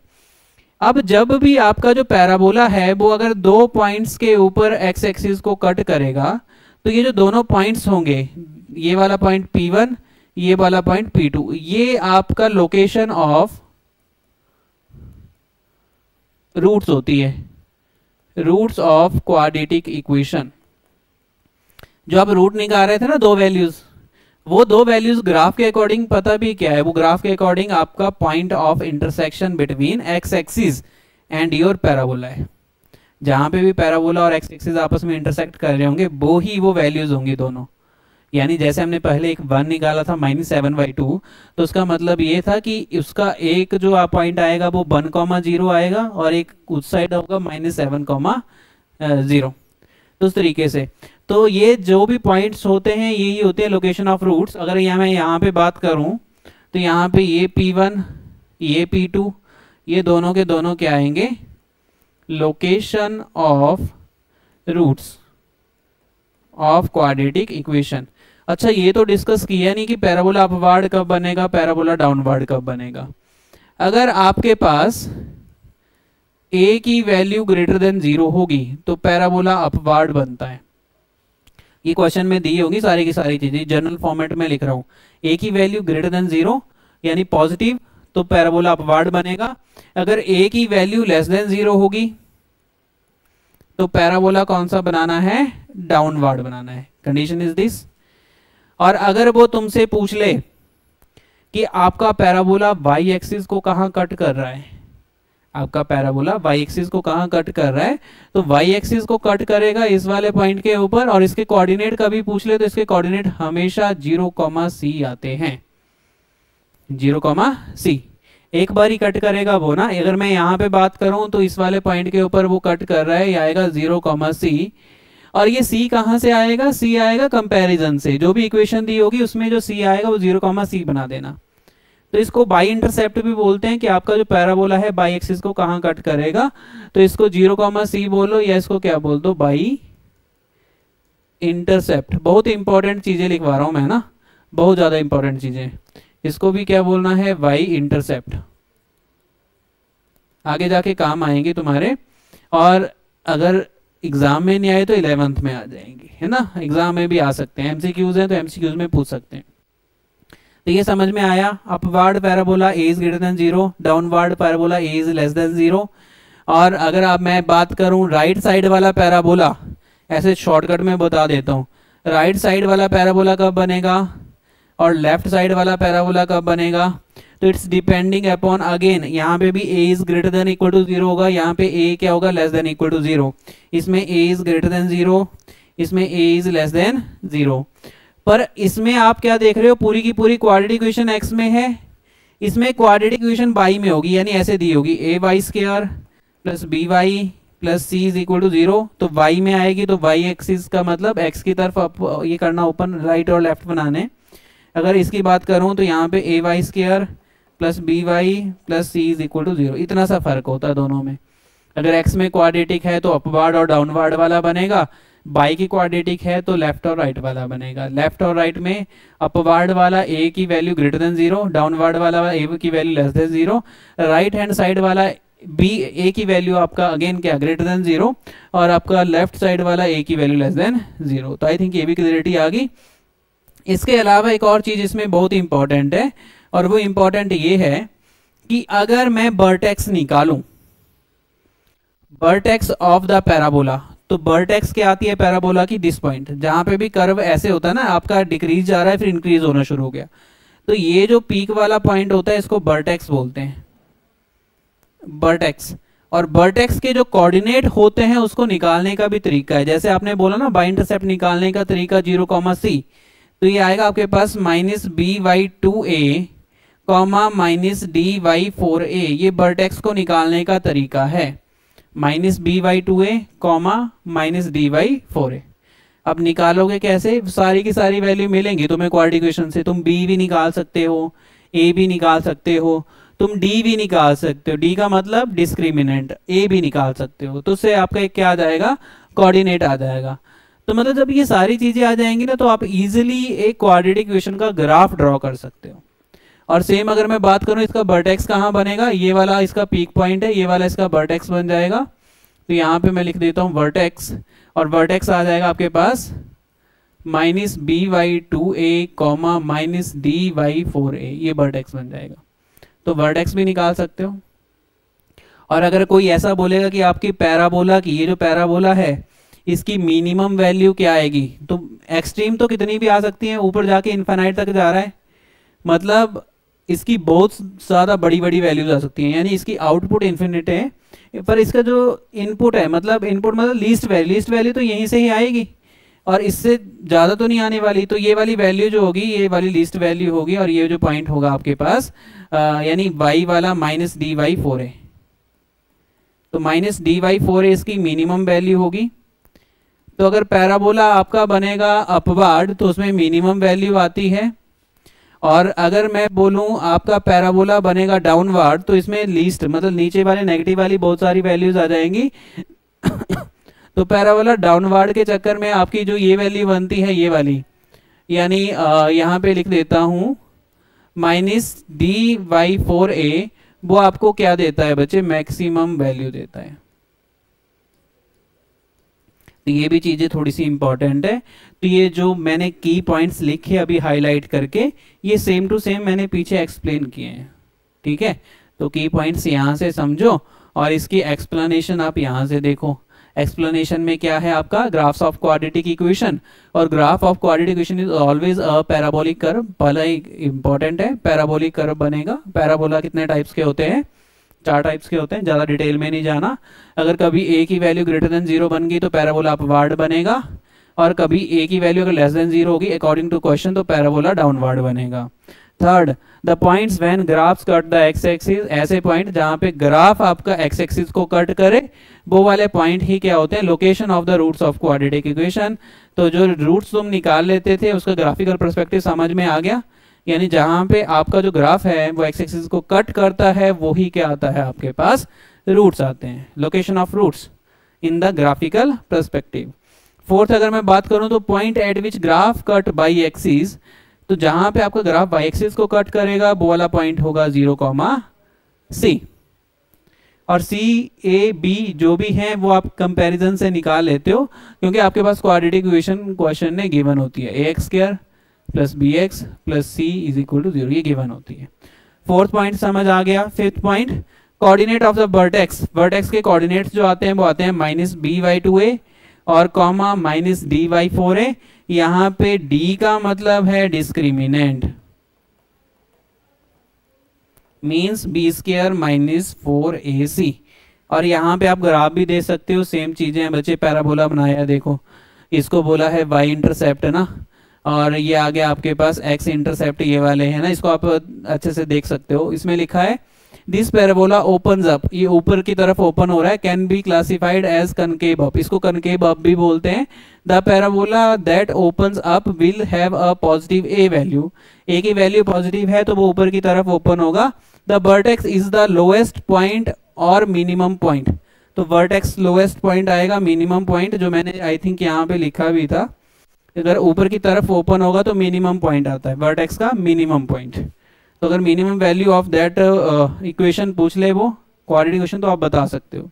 अब जब भी आपका जो पैराबोला है वो अगर 2 पॉइंट्स के ऊपर एक्स एक्सिस को कट करेगा, तो ये जो दोनों पॉइंट्स होंगे, ये वाला पॉइंट P1, ये वाला पॉइंट P2, ये आपका लोकेशन ऑफ रूट्स होती है, रूट्स ऑफ क्वाड्रेटिक इक्वेशन। जो आप रूट निकाल रहे थे ना 2 वैल्यूज, वो 2 वैल्यूज ग्राफ के अकॉर्डिंग पता भी क्या है, वो ग्राफ के अकॉर्डिंग आपका point of intersection between x axis and your parabola है। जहां पे भी पैराबोला और एक्स एक्सिस आपस में इंटरसेक्ट कर रहे होंगे वो ही वो वैल्यूज होंगी दोनों। यानी जैसे हमने पहले एक 1 निकाला था -7/2, तो उसका मतलब ये था कि उसका एक जो पॉइंट आएगा वो 1,0 आएगा और एक उस साइड होगा -7,0। तो उस तरीके से तो ये जो भी पॉइंट्स होते हैं यही होते हैं लोकेशन ऑफ रूट्स। अगर मैं यहाँ पे बात करूं तो यहाँ पे ये P1 ये P2 ये दोनों के दोनों क्या आएंगे, location of roots of quadratic equation. अच्छा ये तो डिस्कस किया नहीं कि पैराबोला अपवार्ड कब बनेगा, पैराबोला डाउनवार्ड कब बनेगा। अगर आपके पास a की वैल्यू ग्रेटर देन 0 होगी तो पैराबोला अपवार्ड बनता है। ये क्वेश्चन में दी होगी सारी की सारी चीजें, जनरल फॉर्मेट में लिख रहा हूं। a की वैल्यू ग्रेटर देन 0 यानी पॉजिटिव तो पैराबोला अपवार्ड बनेगा। अगर a की वैल्यू लेस देन 0 होगी तो पैराबोला कौन सा बनाना है, डाउनवार्ड बनाना है। Condition is this. और अगर वो तुमसे पूछ ले कि आपका पैराबोला y एक्सिस को कहां कट कर रहा है, आपका पैराबोला y एक्सिस को कहां कट कर रहा है, तो y एक्सिस को कट करेगा इस वाले पॉइंट के ऊपर, और इसके कोऑर्डिनेट का भी पूछ ले तो इसके कोऑर्डिनेट हमेशा 0, c आते हैं। 0, c एक बार ही कट करेगा वो ना। अगर मैं यहाँ पे बात करूं तो इस वाले पॉइंट के ऊपर वो कट कर रहा है, ये आएगा 0, c। और ये c कहां से आएगा, c आएगा कंपैरिजन से। जो भी इक्वेशन दी होगी उसमें जो c आएगा वो 0, c बना देना। तो इसको बाई इंटरसेप्ट भी बोलते हैं कि आपका जो पैराबोला है बाई एक्सिस को कहां कट करेगा। तो इसको 0, c बोलो या इसको क्या बोल दो, बाई इंटरसेप्ट। बहुत इंपॉर्टेंट चीजें लिखवा रहा हूं मैं ना, बहुत ज्यादा इंपॉर्टेंट चीजें। इसको भी क्या बोलना है, वाई इंटरसेप्ट। आगे जाके काम आएंगे तुम्हारे, और अगर एग्जाम में नहीं आए तो 11th में आ जाएंगे, है ना। एग्जाम में भी आ सकते हैं, एमसीक्यूज हैं तो एमसीक्यूज में पूछ सकते हैं। तो ये समझ में आया, upward parabola a is greater than 0, downward parabola a is less than 0। और अगर आप मैं बात करूं राइट साइड वाला पैराबोला, ऐसे शॉर्टकट में बता देता हूं, राइट साइड वाला पैराबोला कब बनेगा और लेफ्ट साइड वाला पैराबोला कब बनेगा, तो इट्स डिपेंडिंग अपॉन, अगेन यहाँ पे भी a is greater than equal to 0 होगा, यहाँ पे a क्या होगा, लेस देन इक्वल टू 0। इसमें a इज ग्रेटर देन 0, इसमें a इज लेस देन 0। पर इसमें आप क्या देख रहे हो, पूरी की पूरी क्वाड्रेटिक इक्वेशन x में है, इसमें क्वाड्रेटिक इक्वेशन y में होगी, यानी ऐसे दी होगी a² plus by plus c is equal to 0। तो y में आएगी तो y एक्सिस का मतलब x की तरफ ये करना, ओपन राइट और लेफ्ट बनाने। अगर इसकी बात करूं तो यहाँ पे ay² plus by plus c is equal to 0, इतना सा फर्क होता है दोनों में। अगर x में क्वाड्रेटिक है तो अपवार्ड और डाउनवार्ड वाला बनेगा, y की क्वाड्रेटिक है तो लेफ्ट और राइट वाला बनेगा। लेफ्ट और राइट में अपवार्ड वाला a की वैल्यू ग्रेटर देन 0, डाउनवार्ड वाला a की value less than 0, right hand side वाला b a की वैल्यू आपका अगेन क्या ग्रेटर देन 0, और आपका लेफ्ट साइड वाला a की वैल्यू लेस देन 0। तो आई थिंक ये भी क्लियरिटी आ गई। इसके अलावा एक और चीज इसमें बहुत इंपॉर्टेंट है, और वो इंपॉर्टेंट ये है कि अगर मैं वर्टेक्स निकालूं, वर्टेक्स ऑफ द पैराबोला, तो वर्टेक्स क्या आती है पैराबोला की, दिस पॉइंट, जहां पे भी कर्व ऐसे होता है ना, आपका डिक्रीज जा रहा है फिर इंक्रीज होना शुरू हो गया, तो ये जो पीक वाला पॉइंट होता है इसको वर्टेक्स बोलते हैं, वर्टेक्स। और वर्टेक्स के जो कोऑर्डिनेट होते हैं उसको निकालने का भी तरीका है। जैसे आपने बोला ना बाई इंटरसेप्ट निकालने का तरीका 0, c, तो ये आएगा आपके पास -by2a -dy4a, ये वर्टेक्स को निकालने का तरीका है, -by2a -dy4a। अब निकालोगे कैसे, सारी की सारी वैल्यू मिलेंगी तुम्हें क्वाड्रेटिक इक्वेशन से। तुम b भी निकाल सकते हो, a भी निकाल सकते हो, तुम d भी निकाल सकते हो, d का मतलब डिस्क्रिमिनेंट, a भी निकाल सकते हो। तो उससे आपका एक क्या आ जाएगा, कोऑर्डिनेट आ जाएगा। तो मतलब जब ये सारी चीजें आ जाएंगी ना तो आप इजीली एक क्वाड्रेटिक इक्वेशन का ग्राफ ड्रॉ कर सकते हो। और सेम अगर मैं बात करूं इसका वर्टेक्स कहाँ बनेगा, ये वाला इसका पीक पॉइंट है, ये वाला इसका वर्टेक्स बन जाएगा। तो यहाँ पे मैं लिख देता हूँ वर्टेक्स, और वर्टेक्स आ जाएगा आपके पास -by2a -dy4a, ये वर्टेक्स बन जाएगा। तो वर्टेक्स भी निकाल सकते हो। और अगर कोई ऐसा बोलेगा कि आपकी पैराबोला की, ये जो पैराबोला है इसकी मिनिमम वैल्यू क्या आएगी, तो एक्सट्रीम तो कितनी भी आ सकती है, ऊपर जाके इनफाइनाइट तक जा रहा है, मतलब इसकी बहुत ज़्यादा बड़ी बड़ी वैल्यूज आ सकती हैं, यानी इसकी आउटपुट इन्फिनिट है, पर इसका जो इनपुट है, मतलब इनपुट मतलब लीस्ट वैल्यू तो यहीं से ही आएगी, और इससे ज़्यादा तो नहीं आने वाली। तो ये वाली वैल्यू जो होगी ये वाली लीस्ट वैल्यू होगी, और ये जो पॉइंट होगा आपके पास यानी y वाला -dy4a, तो -dy4a इसकी मिनिमम वैल्यू होगी। तो अगर पैराबोला आपका बनेगा अपवार्ड तो उसमें मिनिमम वैल्यू आती है, और अगर मैं बोलूं आपका पैराबोला बनेगा डाउनवर्ड, तो इसमें लीस्ट मतलब नीचे वाले नेगेटिव वाली बहुत सारी वैल्यूज आ जाएंगी तो पैराबोला डाउनवर्ड के चक्कर में आपकी जो ये वैल्यू बनती है ये वाली, यानी यहाँ पे लिख देता हूँ -dy/4a, वो आपको क्या देता है बच्चे, मैक्सिमम वैल्यू देता है। तो ये भी चीजें थोड़ी सी इंपॉर्टेंट है। तो ये जो मैंने की पॉइंट्स लिखे अभी हाईलाइट करके, ये सेम टू सेम मैंने पीछे एक्सप्लेन किए हैं, ठीक है। तो की पॉइंट्स यहाँ से समझो और इसकी एक्सप्लेनेशन आप यहाँ से देखो। एक्सप्लेनेशन में क्या है आपका, ग्राफ्स ऑफ क्वाड्रेटिक इक्वेशन, और graph of quadratic equation is always a parabolic curve. पहला इंपॉर्टेंट है, पैराबोलिक कर्व बनेगा। पैराबोला कितने टाइप्स के होते हैं, 4 टाइप्स के होते हैं, ज़्यादा डिटेल में नहीं जाना। अगर कभी a की वैल्यू ग्रेटर देन 0 बन गई तो पैराबोला अपवर्ड बनेगा, और कभी a की वैल्यू अगर लेस देन 0 होगी अकॉर्डिंग टू क्वेश्चन तो पैराबोला डाउनवर्ड बनेगा। Third, the points when graphs cut the x axis, ऐसे पॉइंट जहां पे ग्राफ आपका एक्स एक्सिस को कट करे वो वाले पॉइंट ही क्या होते हैं, location of the roots of quadratic equation. तो जो रूट्स तुम निकाल लेते थे उसका ग्राफिकल पर्सपेक्टिव समझ में आ गया, यानी जहां पे आपका जो ग्राफ है वो एक्स एक्सिस को कट करता है वो ही क्या आता है आपके पास, रूट्स आते हैं, location of roots in the graphical perspective. Fourth, अगर मैं बात करूं तो point at which graph cut by axis, तो जहां पे आपका ग्राफ बाई एक्सिस को कट करेगा वो वाला पॉइंट होगा 0,c, और सी ए बी जो भी है वो आप कंपैरिजन से निकाल लेते हो, क्योंकि आपके पास क्वाड्रेटिक इक्वेशन क्वेश्चन में गिवन होती है ax² + bx + c = 0, ये गिवन होती है। फोर्थ पॉइंट समझ आ गया। Fifth point, coordinate of the vertex, vertex के कोऑर्डिनेट्स जो आते हैं वो आते हैं -b/2a और कॉमा -d/4a। यहाँ पे d का मतलब है डिस्क्रिमिनेंट, मीन्स b² - 4ac, और यहाँ पे आप ग्राफ भी दे सकते हो, सेम चीजें हैं बच्चे। पैराबोला बनाया देखो, इसको बोला है y इंटरसेप्ट ना, और ये आ गया आपके पास x इंटरसेप्ट, ये वाले हैं ना, इसको आप अच्छे से देख सकते हो। इसमें लिखा है दिस पैराबोला ओपन्स अप, ये ऊपर की तरफ ओपन हो रहा है, can be classified as concave up, इसको कनकेव अप भी बोलते हैं। The parabola that opens up will have a positive a value, a की वैल्यू पॉजिटिव है तो वो ऊपर की तरफ ओपन होगा। The vertex is the lowest point और मिनिमम पॉइंट, तो वर्टेक्स लोएस्ट पॉइंट आएगा, मिनिमम पॉइंट जो मैंने आई थिंक यहाँ पे लिखा भी था, अगर ऊपर की तरफ ओपन होगा तो मिनिमम पॉइंट आता है, वर्टेक्स का मिनिमम पॉइंट। तो अगर minimum value of that equation पूछ ले वो क्वाड्रेटिक इक्वेशन तो आप बता सकते हो।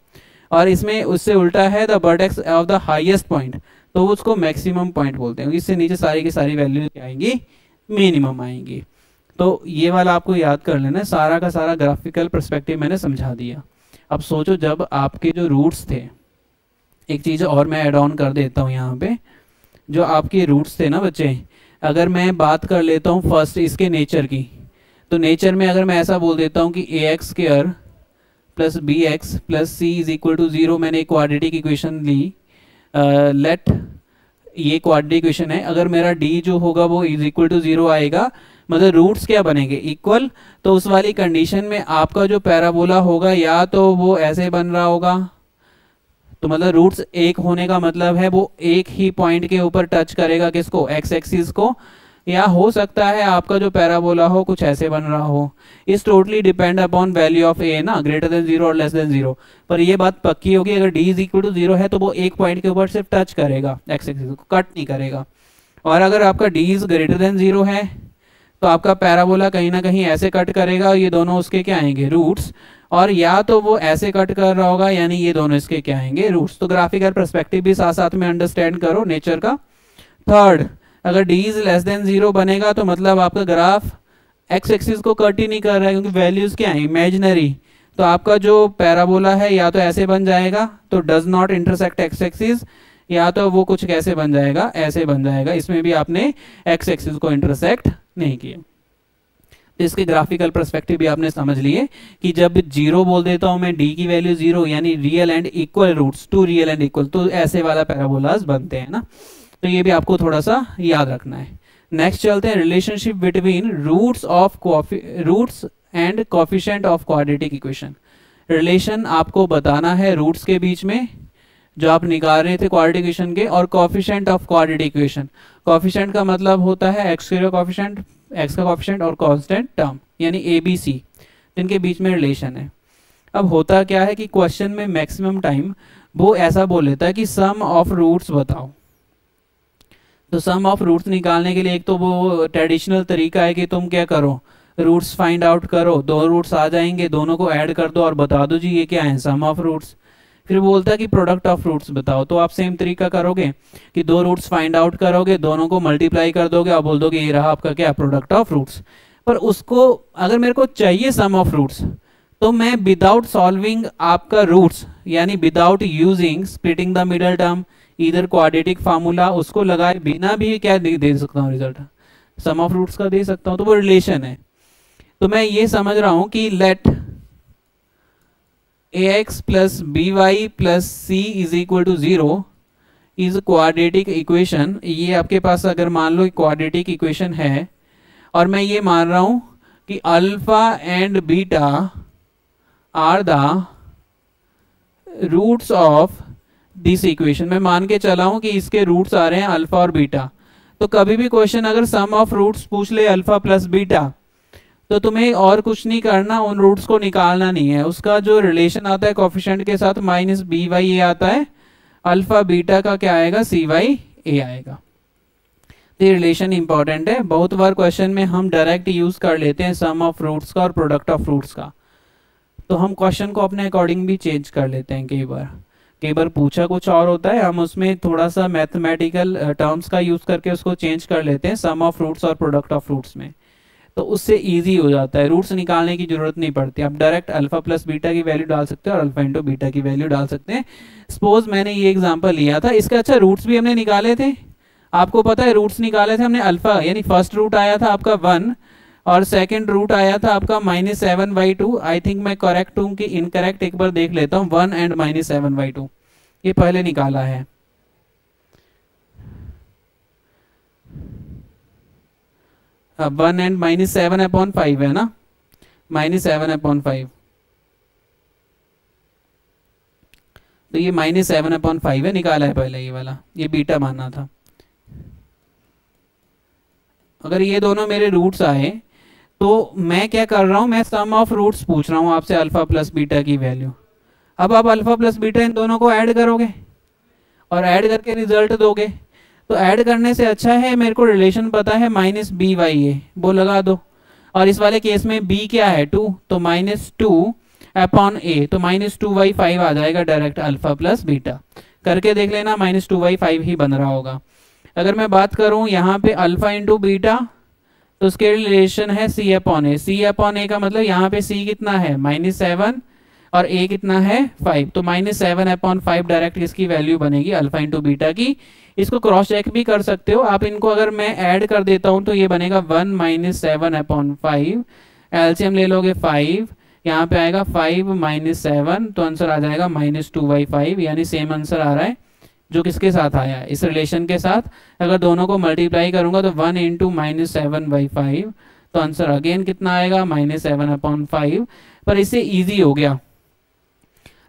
और इसमें उससे उल्टा है the vertex of the highest point, तो उसको मैक्सिमम पॉइंट बोलते हैं, इससे नीचे सारी की सारी वैल्यू आएंगी मिनिमम आएंगी। तो ये वाला आपको याद कर लेना है, सारा का सारा ग्राफिकल पर्सपेक्टिव मैंने समझा दिया। अब सोचो जब आपके जो रूट्स थे, एक चीज़ और मैं ऐड ऑन कर देता हूँ यहाँ पे, जो आपके रूट्स थे ना बच्चे, अगर मैं बात कर लेता हूँ फर्स्ट इसके नेचर की, तो नेचर में अगर मैं ऐसा बोल देता हूँ कि ax² + bx + c = 0, मैंने क्वाड्रेटिक इक्वेशन ली, लेट ये क्वाड्रेटिक इक्वेशन है, अगर मेरा d जो होगा वो = 0 आएगा, मतलब रूट्स क्या बनेंगे, इक्वल। तो उस वाली कंडीशन में आपका जो पैराबोला होगा या तो वो ऐसे बन रहा होगा, तो मतलब रूट्स एक होने का मतलब है वो एक ही पॉइंट के ऊपर टच करेगा किसको, एक्स एक्सिस को, या हो सकता है आपका जो पैराबोला हो कुछ ऐसे बन रहा हो। Is totally depend upon value of A ना, ग्रेटर देन 0 और लेस देन 0। पर ये बात पक्की होगी, अगर d = 0 है तो वो एक पॉइंट के ऊपर सिर्फ टच करेगा, एक्स एक्सिस को कट नहीं करेगा। और अगर आपका d > 0 है तो आपका पैराबोला कहीं ना कहीं ऐसे कट करेगा, और ये दोनों उसके क्या आएंगे, रूट्स, और या तो वो ऐसे कट कर रहा होगा, यानी ये दोनों इसके क्या आएंगे, रूट्स। तो ग्राफिकल पर्सपेक्टिव भी साथ साथ में अंडरस्टैंड करो नेचर का। थर्ड, अगर d < 0 बनेगा तो मतलब आपका ग्राफ एक्स एक्सिस को कट ही नहीं कर रहा है, क्योंकि वैल्यूज क्या है, इमेजिनरी। तो आपका जो पैराबोला है या तो ऐसे बन जाएगा, तो does not intersect x axis, या तो वो कुछ कैसे बन जाएगा, ऐसे बन जाएगा। इसमें भी आपने एक्स एक्सिस को इंटरसेक्ट नहीं किया। तो इसके ग्राफिकल पर्सपेक्टिव भी आपने समझ लिए कि जब 0 बोल देता हूं मैं, d की वैल्यू 0, यानी real and equal roots, two real and equal, तो ऐसे वाला पैराबोलास बनते हैं ना। तो ये भी आपको थोड़ा सा याद रखना है। नेक्स्ट चलते हैं, relationship between roots and coefficient of quadratic equation. Relation आपको बताना है रूट्स के बीच में जो आप निकाल रहे थे क्वाड्रेटिक इक्वेशन के, और coefficient of quadratic equation. Coefficient का मतलब होता है x² कोफिशिएंट एक्स का कोएफिशिएंट और कांस्टेंट टर्म यानी ए बी सी, इनके बीच में रिलेशन है। अब होता क्या है कि क्वेश्चन में मैक्सिमम टाइम वो ऐसा बोल लेता है कि सम ऑफ रूट्स बताओ। तो सम ऑफ रूट्स निकालने के लिए एक तो वो ट्रेडिशनल तरीका है कि तुम क्या करो, रूट्स फाइंड आउट करो, दो रूट्स आ जाएंगे, दोनों को ऐड कर दो और बता दो जी ये क्या है, सम ऑफ रूट्स। फिर बोलता है कि प्रोडक्ट ऑफ रूट्स बताओ, तो आप सेम तरीका करोगे कि दो रूट्स फाइंड आउट करोगे, दोनों को मल्टीप्लाई कर दोगे और बोल दोगे ये रहा आपका क्या, प्रोडक्ट ऑफ रूट्स। पर उसको अगर मेरे को चाहिए सम ऑफ रूट्स तो मैं विदाउट सॉल्विंग आपका रूट्स यानी without using splitting the middle term इधर क्वाड्रेटिक फार्मूला उसको लगाए बिना भी क्या दे सकता हूँ, रिजल्ट सम ऑफ रूट्स का दे सकता हूँ। तो वो रिलेशन है। तो मैं ये समझ रहा हूं कि let ax plus b y plus C is equal to 0 is quadratic equation. ये आपके पास अगर मान लो क्वाड्रेटिक इक्वेशन है और मैं ये मान रहा हूं कि alpha and beta are the roots of this equation. मैं मान के चला हूं कि इसके रूट्स आ रहे हैं अल्फा और बीटा। तो कभी भी क्वेश्चन अगर सम ऑफ रूट्स पूछ ले अल्फा प्लस बीटा तो तुम्हें और कुछ नहीं करना, उन रूट्स को निकालना नहीं है। उसका जो रिलेशन आता है कोएफिशिएंट के साथ माइनस बी वाई ए आता है, अल्फा बीटा का क्या आएगा, सी वाई ए आएगा। तो ये रिलेशन इंपॉर्टेंट है। बहुत बार क्वेश्चन में हम डायरेक्ट यूज कर लेते हैं सम ऑफ रूट्स का और प्रोडक्ट ऑफ रूट्स का, तो हम क्वेश्चन को अपने अकॉर्डिंग भी चेंज कर लेते हैं। कई बार पूछा कुछ और होता है, हम उसमें थोड़ा सा मैथमेटिकल टर्म्स का यूज करके उसको चेंज कर लेते हैं सम ऑफ रूट्स और प्रोडक्ट ऑफ रूट्स में, तो उससे इजी हो जाता है, रूट्स निकालने की जरूरत नहीं पड़ती। आप डायरेक्ट अल्फा प्लस बीटा की वैल्यू डाल सकते हैं और अल्फा इंटू बीटा की वैल्यू डाल सकते हैं। सपोज मैंने ये एग्जांपल लिया था, इसका अच्छा रूट्स भी हमने निकाले थे, आपको पता है रूट्स निकाले थे हमने। अल्फा यानी फर्स्ट रूट आया था आपका 1 और सेकंड रूट आया था आपका -7/2। आई थिंक मैं करेक्ट हूं कि इनकरेक्ट, एक बार देख लेता हूं। 1 एंड -7/2 ये पहले निकाला है। 1 एंड -7/5 है ना, -7/5, तो ये -7/5 है, निकाला है पहले ये वाला, ये बीटा मानना था। अगर ये दोनों मेरे रूट्स आए तो मैं क्या कर रहा हूं, मैं सम ऑफ रूट्स पूछ रहा हूं आपसे अल्फा प्लस बीटा की वैल्यू। अब आप अल्फा प्लस बीटा इन दोनों को ऐड करोगे और ऐड करके रिजल्ट दोगे। तो ऐड करने से अच्छा है, मेरे को रिलेशन पता है माइनस बी वाई ए, वो लगा दो। और इस वाले केस में b क्या है 2, तो -2/a, तो -2/5 आ जाएगा डायरेक्ट अल्फा प्लस बीटा। करके देख लेना, -2/5 ही बन रहा होगा। अगर मैं बात करूं यहाँ पे अल्फा इंटू बीटा, तो उसके रिलेशन है c/a। c/a का मतलब यहाँ पे c कितना है -7 और a कितना है 5, तो -7/5 डायरेक्ट इसकी वैल्यू बनेगी अल्फा इंटू बीटा की। इसको क्रॉस चेक भी कर सकते हो आप, इनको अगर मैं ऐड कर देता हूं तो ये बनेगा 1 -7/5, एलसीएम ले लोगे 5, यहाँ पे आएगा 5 - 7, तो आंसर आ जाएगा -2/5, यानी सेम आंसर आ रहा है जो किसके साथ आया है, इस रिलेशन के साथ। अगर दोनों को मल्टीप्लाई करूंगा तो 1 × -7/5, तो आंसर अगेन कितना आएगा -7/5। पर इससे इजी हो गया।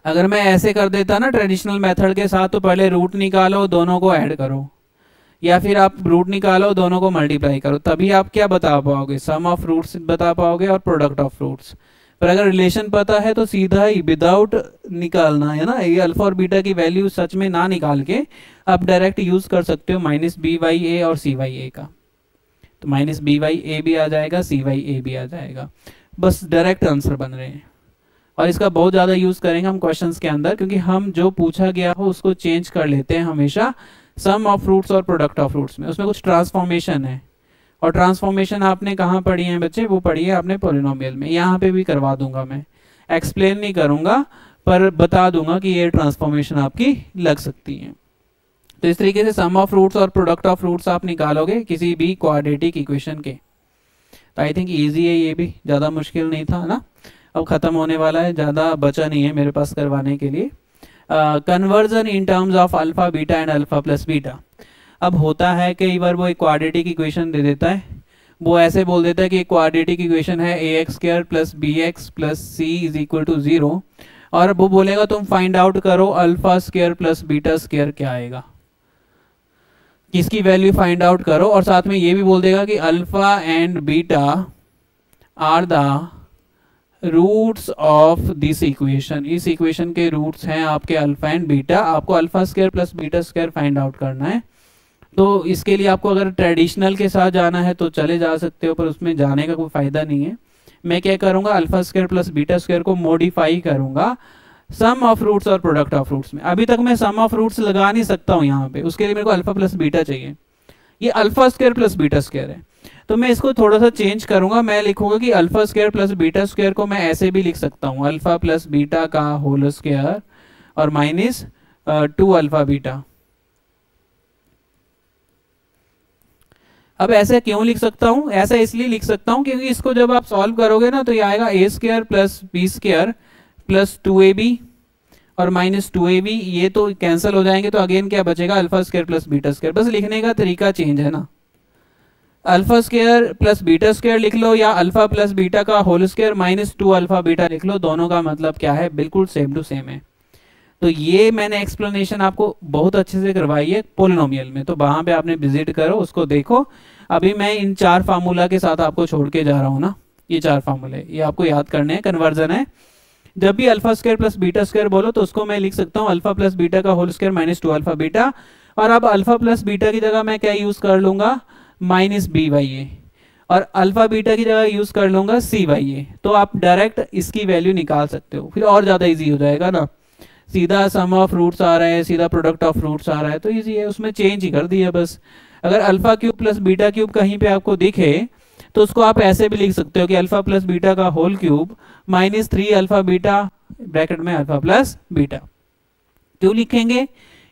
अगर मैं ऐसे कर देता ना ट्रेडिशनल मेथड के साथ, तो पहले रूट निकालो दोनों को ऐड करो, या फिर आप रूट निकालो दोनों को मल्टीप्लाई करो, तभी आप क्या बता पाओगे, सम ऑफ रूट्स बता पाओगे और प्रोडक्ट ऑफ रूट्स। पर अगर रिलेशन पता है तो सीधा ही विदाउट निकालना है ना, ये अल्फा और बीटा की वैल्यू सच में ना निकाल के आप डायरेक्ट यूज कर सकते हो -b/a और c/a का। तो -b/a भी आ जाएगा, c/a भी आ जाएगा, बस डायरेक्ट आंसर बन रहे हैं। और इसका बहुत ज़्यादा यूज़ करेंगे हम क्वेश्चंस के अंदर, क्योंकि हम जो पूछा गया हो उसको चेंज कर लेते हैं हमेशा सम ऑफ रूट्स और प्रोडक्ट ऑफ रूट्स में। उसमें कुछ ट्रांसफॉर्मेशन है, और ट्रांसफॉर्मेशन आपने कहाँ पढ़ी है बच्चे, वो पढ़ी है आपने पॉलिनोमियल में। यहाँ पे भी करवा दूंगा, मैं एक्सप्लेन नहीं करूँगा पर बता दूंगा कि ये ट्रांसफॉर्मेशन आपकी लग सकती है। तो इस तरीके से सम ऑफ रूट्स और प्रोडक्ट ऑफ रूट्स आप निकालोगे किसी भी क्वाड्रेटिक इक्वेशन के। तो आई थिंक ईजी है, ये भी ज़्यादा मुश्किल नहीं था ना। अब ख़त्म होने वाला है, ज़्यादा बचा नहीं है मेरे पास करवाने के लिए। Conversion in terms of alpha beta and alpha plus beta. अब होता है कई बार वो एक क्वाड्रेटिक इक्वेशन दे देता है, वो ऐसे बोल देता है कि क्वाड्रेटिक इक्वेशन है ax² + bx + c = 0, और वो बोलेगा तुम फाइंड आउट करो alpha square plus beta square क्या आएगा। किसकी वैल्यू फाइंड आउट करो, और साथ में ये भी बोल देगा कि alpha and beta are the roots of this equation, इस इक्वेशन के रूट्स हैं आपके अल्फा एंड बीटा। आपको alpha square plus beta square find out करना है। तो इसके लिए आपको अगर ट्रेडिशनल के साथ जाना है तो चले जा सकते हो, पर उसमें जाने का कोई फायदा नहीं है। मैं क्या करूंगा, alpha square plus beta square को मॉडिफाई करूंगा सम ऑफ रूट्स और प्रोडक्ट ऑफ रूट्स में। अभी तक मैं सम ऑफ रूट्स लगा नहीं सकता हूं यहाँ पे, उसके लिए मेरे को अल्फा प्लस बीटा चाहिए। ये alpha square plus beta square है, तो मैं इसको थोड़ा सा चेंज करूंगा। मैं लिखूंगा कि alpha square plus beta square को मैं ऐसे भी लिख सकता हूँ, अल्फा प्लस बीटा का होल स्क्वायर और माइनस 2 अल्फा बीटा। अब ऐसे क्यों लिख सकता हूं, ऐसा इसलिए लिख सकता हूं क्योंकि इसको जब आप सॉल्व करोगे ना तो ये आएगा A square plus B square plus 2ab और माइनस 2ab, ये तो कैंसिल हो जाएंगे, तो अगेन क्या बचेगा, alpha square plus beta square. बस लिखने का तरीका चेंज है ना, alpha square plus beta square लिख लो या अल्फा प्लस बीटा का whole square minus 2 alpha beta लिख लो, दोनों का मतलब क्या है, बिल्कुल सेम टू सेम है। तो ये मैंने एक्सप्लेनेशन आपको बहुत अच्छे से करवाई है पोलिनोमियल में, तो वहां पे आपने विजिट करो, उसको देखो। अभी मैं इन 4 फार्मूला के साथ आपको छोड़ के जा रहा हूँ ना, ये 4 फार्मूले ये आपको याद करने हैं, कन्वर्जन है। जब भी alpha square plus beta square बोलो तो उसको मैं लिख सकता हूँ अल्फा प्लस बीटा का whole square minus 2 alpha beta, और अब अल्फा प्लस बीटा की जगह मैं क्या यूज कर लूंगा, माइनस बी बाई ए, और अल्फा बीटा की जगह यूज कर लूंगा सी बाई ए। तो आप डायरेक्ट इसकी वैल्यू निकाल सकते हो, फिर और ज्यादा इजी हो जाएगा ना, सीधा सम ऑफ रूट्स आ रहा है, सीधा प्रोडक्ट ऑफ रूट्स आ रहा है, तो इजी है, उसमें चेंज ही कर दिया बस। अगर alpha cube plus beta cube कहीं पे आपको दिखे तो उसको आप ऐसे भी लिख सकते हो कि अल्फा प्लस बीटा का whole cube minus 3 alpha beta bracket में अल्फा प्लस बीटा। क्यों लिखेंगे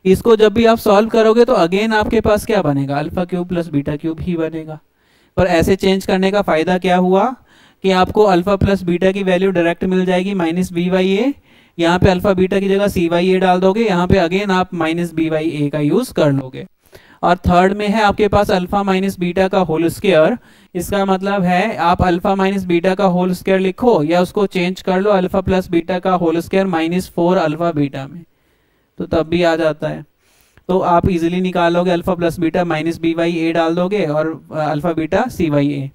इसको, जब भी आप सॉल्व करोगे तो अगेन आपके पास क्या बनेगा, alpha cube plus beta cube ही बनेगा। पर ऐसे चेंज करने का फायदा क्या हुआ कि आपको अल्फा प्लस बीटा की वैल्यू डायरेक्ट मिल जाएगी माइनस बी बाई ए, यहाँ पे अल्फा बीटा की जगह सी बाई ए डाल दोगे, यहाँ पे अगेन आप माइनस बी बाई ए का यूज कर लोगे। और थर्ड में है आपके पास अल्फा माइनस बीटा का होल स्क्वायर, इसका मतलब है आप अल्फा माइनस बीटा का होल स्क्वायर लिखो या उसको चेंज कर लो अल्फा प्लस बीटा का whole square minus 4 alpha beta में, तो तब भी आ जाता है। तो आप इजीली निकालोगे, alpha plus beta minus B by A डाल दोगे और alpha beta C by A,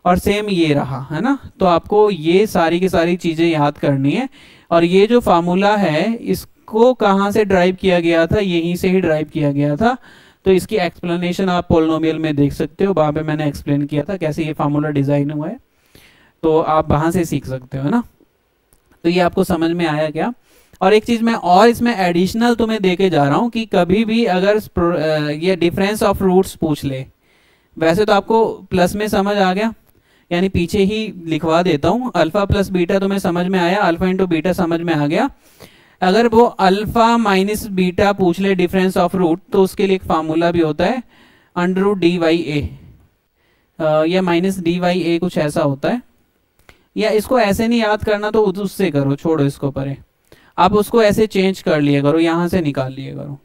और सेम ये रहा है ना। तो आपको ये सारी की सारी चीजें याद करनी है। और ये जो फार्मूला है इसको कहाँ से ड्राइव किया गया था, यहीं से ही ड्राइव किया गया था। तो इसकी एक्सप्लेनेशन आप पोलिनोमियल में देख सकते हो, वहां पे मैंने एक्सप्लेन किया था कैसे ये फार्मूला डिजाइन हुआ है, तो आप वहां से सीख सकते हो ना। तो ये आपको समझ में आया क्या। और एक चीज मैं और इसमें एडिशनल तुम्हें देके जा रहा हूं कि कभी भी अगर ये डिफरेंस ऑफ रूट्स पूछ ले, वैसे तो आपको प्लस में समझ आ गया, यानी पीछे ही लिखवा देता हूं, अल्फा प्लस बीटा तुम्हें समझ में आया, अल्फा इंटू बीटा समझ में आ गया। अगर वो अल्फा माइनस बीटा पूछ ले डिफरेंस ऑफ रूट, तो उसके लिए एक फार्मूला भी होता है अंडर रूट डी वाई ए या माइनस डी वाई ए, कुछ ऐसा होता है। या इसको ऐसे नहीं याद करना तो उससे करो, छोड़ो इसको परे, आप उसको ऐसे चेंज कर लिया करो, यहां से निकाल लिया करो,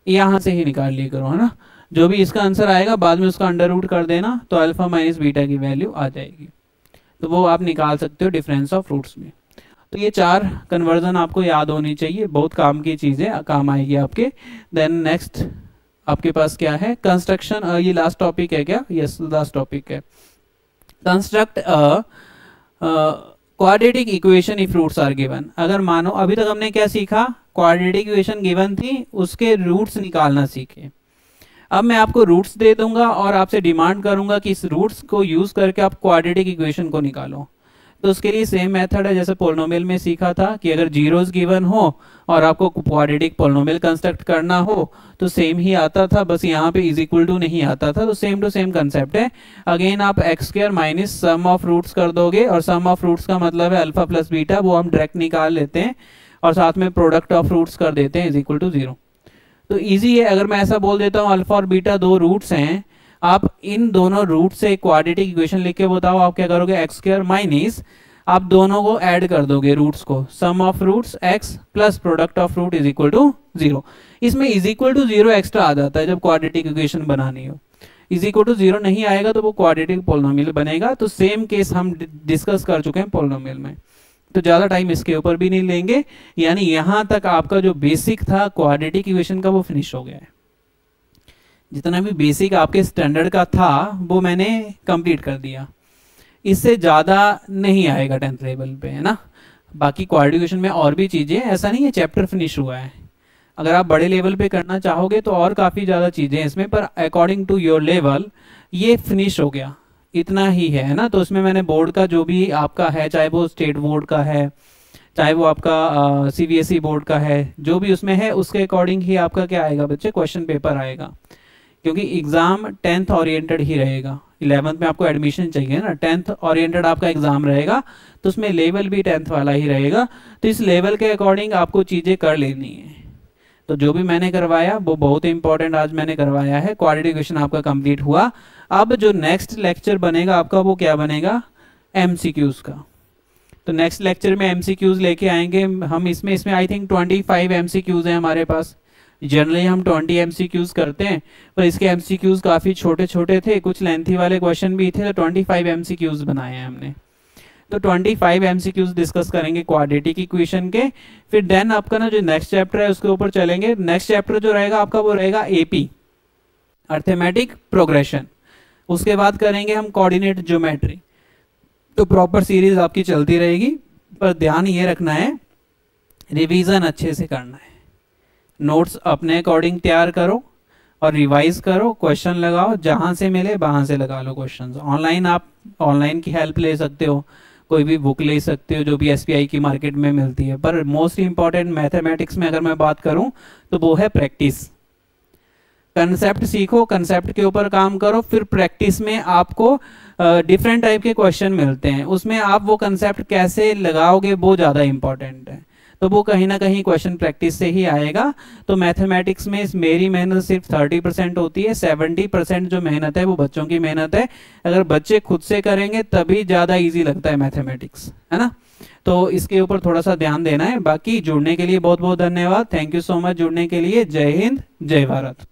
यहां से ही निकाल लिया करो, है ना। जो भी इसका आंसर आएगा बाद में उसका अंडर रूट कर देना, तो अल्फा माइनस बीटा की वैल्यू आ जाएगी, तो वो आप निकाल सकते हो डिफरेंस ऑफ रूट्स में। तो ये 4 कन्वर्जन आपको याद होनी चाहिए, बहुत काम की चीजें काम आएगी आपके। देन नेक्स्ट आपके पास क्या है, कंस्ट्रक्शन, ये लास्ट टॉपिक है क्या, यस लास्ट टॉपिक है। Construct quadratic equation if roots are given. अगर मानो अभी तक हमने क्या सीखा, क्वाड्रेटिक इक्वेशन गिवन थी, उसके रूट्स निकालना सीखे। अब मैं आपको रूट्स दे दूंगा और आपसे डिमांड करूंगा कि इस रूट्स को यूज करके आप क्वाड्रेटिक इक्वेशन को निकालो। तो उसके लिए सेम मेथड है जैसे पोलिनोमियल में सीखा था कि अगर जीरोस गिवन हो और आपको क्वाड्रेटिक पोलिनोमियल कंस्ट्रक्ट करना हो तो सेम ही आता था, बस यहाँ पे इज इक्वल टू नहीं आता था। तो सेम टू सेम कंसेप्ट है। अगेन आप x square minus sum of roots कर दोगे, और सम ऑफ रूट्स का मतलब है अल्फा प्लस बीटा, वो हम डायरेक्ट निकाल लेते हैं और साथ में प्रोडक्ट ऑफ रूट्स कर देते हैं इज इक्वल टू 0। तो ईजी है। अगर मैं ऐसा बोल देता हूँ अल्फा और बीटा 2 रूट्स हैं, आप इन दोनों रूट से क्वाड्रेटिक इक्वेशन लिख के बताओ, आप क्या करोगे, एक्स स्क्वायर माइनस आप दोनों को ऐड कर दोगे रूट्स को, sum of roots X plus product of root is equal to 0। इसमें इज इक्वल टू 0 एक्स्ट्रा आ जाता है जब क्वाड्रेटिक इक्वेशन बनानी हो। इज इक्वल टू 0 नहीं आएगा तो वो क्वाड्रेटिक पोलिनोमियल बनेगा। तो सेम केस हम डिस्कस कर चुके हैं पोलिनोमियल में, तो ज्यादा टाइम इसके ऊपर भी नहीं लेंगे। यानी यहां तक आपका जो बेसिक था क्वाड्रेटिक इक्वेशन का वो फिनिश हो गया है। जितना भी बेसिक आपके स्टैंडर्ड का था वो मैंने कंप्लीट कर दिया, इससे ज़्यादा नहीं आएगा 10th लेवल पे, है ना। बाकी क्वालिफिकेशन में और भी चीज़ें, ऐसा नहीं है चैप्टर फिनिश हुआ है। अगर आप बड़े लेवल पे करना चाहोगे तो और काफ़ी ज़्यादा चीज़ें हैं इसमें, पर अकॉर्डिंग टू योर लेवल ये फिनिश हो गया, इतना ही है ना। तो उसमें मैंने बोर्ड का जो भी आपका है, चाहे वो स्टेट बोर्ड का है, चाहे वो आपका CBSE बोर्ड का है, जो भी उसमें है उसके अकॉर्डिंग ही आपका क्या आएगा बच्चे, क्वेश्चन पेपर आएगा। क्योंकि एग्ज़ाम 10th ओरिएंटेड ही रहेगा। 11th में आपको एडमिशन चाहिए ना, 10th ओरिएंटेड आपका एग्ज़ाम रहेगा, तो उसमें लेवल भी 10th वाला ही रहेगा। तो इस लेवल के अकॉर्डिंग आपको चीज़ें कर लेनी है। तो जो भी मैंने करवाया वो बहुत इंपॉर्टेंट आज मैंने करवाया है। क्वालिफिकेशन आपका कंप्लीट हुआ। अब जो नेक्स्ट लेक्चर बनेगा आपका वो क्या बनेगा, MCQs का। तो नेक्स्ट लेक्चर में MCQs लेके आएंगे हम। इसमें आई थिंक 25 MCQs हैं हमारे पास। जनरली हम 20 MCQs करते हैं, पर इसके MCQs काफ़ी छोटे छोटे थे, कुछ लेंथी वाले क्वेश्चन भी थे, तो 25 MCQs बनाए हैं हमने। तो 25 MCQs डिस्कस करेंगे क्वाड्रेटिक इक्वेशन के। फिर देन आपका ना जो नेक्स्ट चैप्टर है उसके ऊपर चलेंगे। नेक्स्ट चैप्टर जो रहेगा आपका वो रहेगा AP, अर्थमेटिक प्रोग्रेशन। उसके बाद करेंगे हम कोऑर्डिनेट ज्योमेट्री। तो प्रॉपर सीरीज आपकी चलती रहेगी, पर ध्यान ये रखना है रिवीजन अच्छे से करना है। नोट्स अपने अकॉर्डिंग तैयार करो और रिवाइज करो, क्वेश्चन लगाओ, जहाँ से मिले वहाँ से लगा लो क्वेश्चन। ऑनलाइन आप ऑनलाइन की हेल्प ले सकते हो, कोई भी बुक ले सकते हो जो भी SPI की मार्केट में मिलती है। पर मोस्ट इंपॉर्टेंट मैथमेटिक्स में अगर मैं बात करूँ तो वो है प्रैक्टिस। कंसेप्ट सीखो, कंसेप्ट के ऊपर काम करो, फिर प्रैक्टिस में आपको डिफरेंट टाइप के क्वेश्चन मिलते हैं, उसमें आप वो कंसेप्ट कैसे लगाओगे वो ज़्यादा इंपॉर्टेंट है। तो वो कहीं ना कहीं क्वेश्चन प्रैक्टिस से ही आएगा। तो मैथमेटिक्स में मेरी मेहनत सिर्फ 30% होती है, 70% जो मेहनत है वो बच्चों की मेहनत है। अगर बच्चे खुद से करेंगे तभी ज़्यादा ईजी लगता है मैथमेटिक्स, है ना। तो इसके ऊपर थोड़ा सा ध्यान देना है। बाकी जुड़ने के लिए बहुत बहुत धन्यवाद। थैंक यू सो मच जुड़ने के लिए। जय हिंद, जय भारत।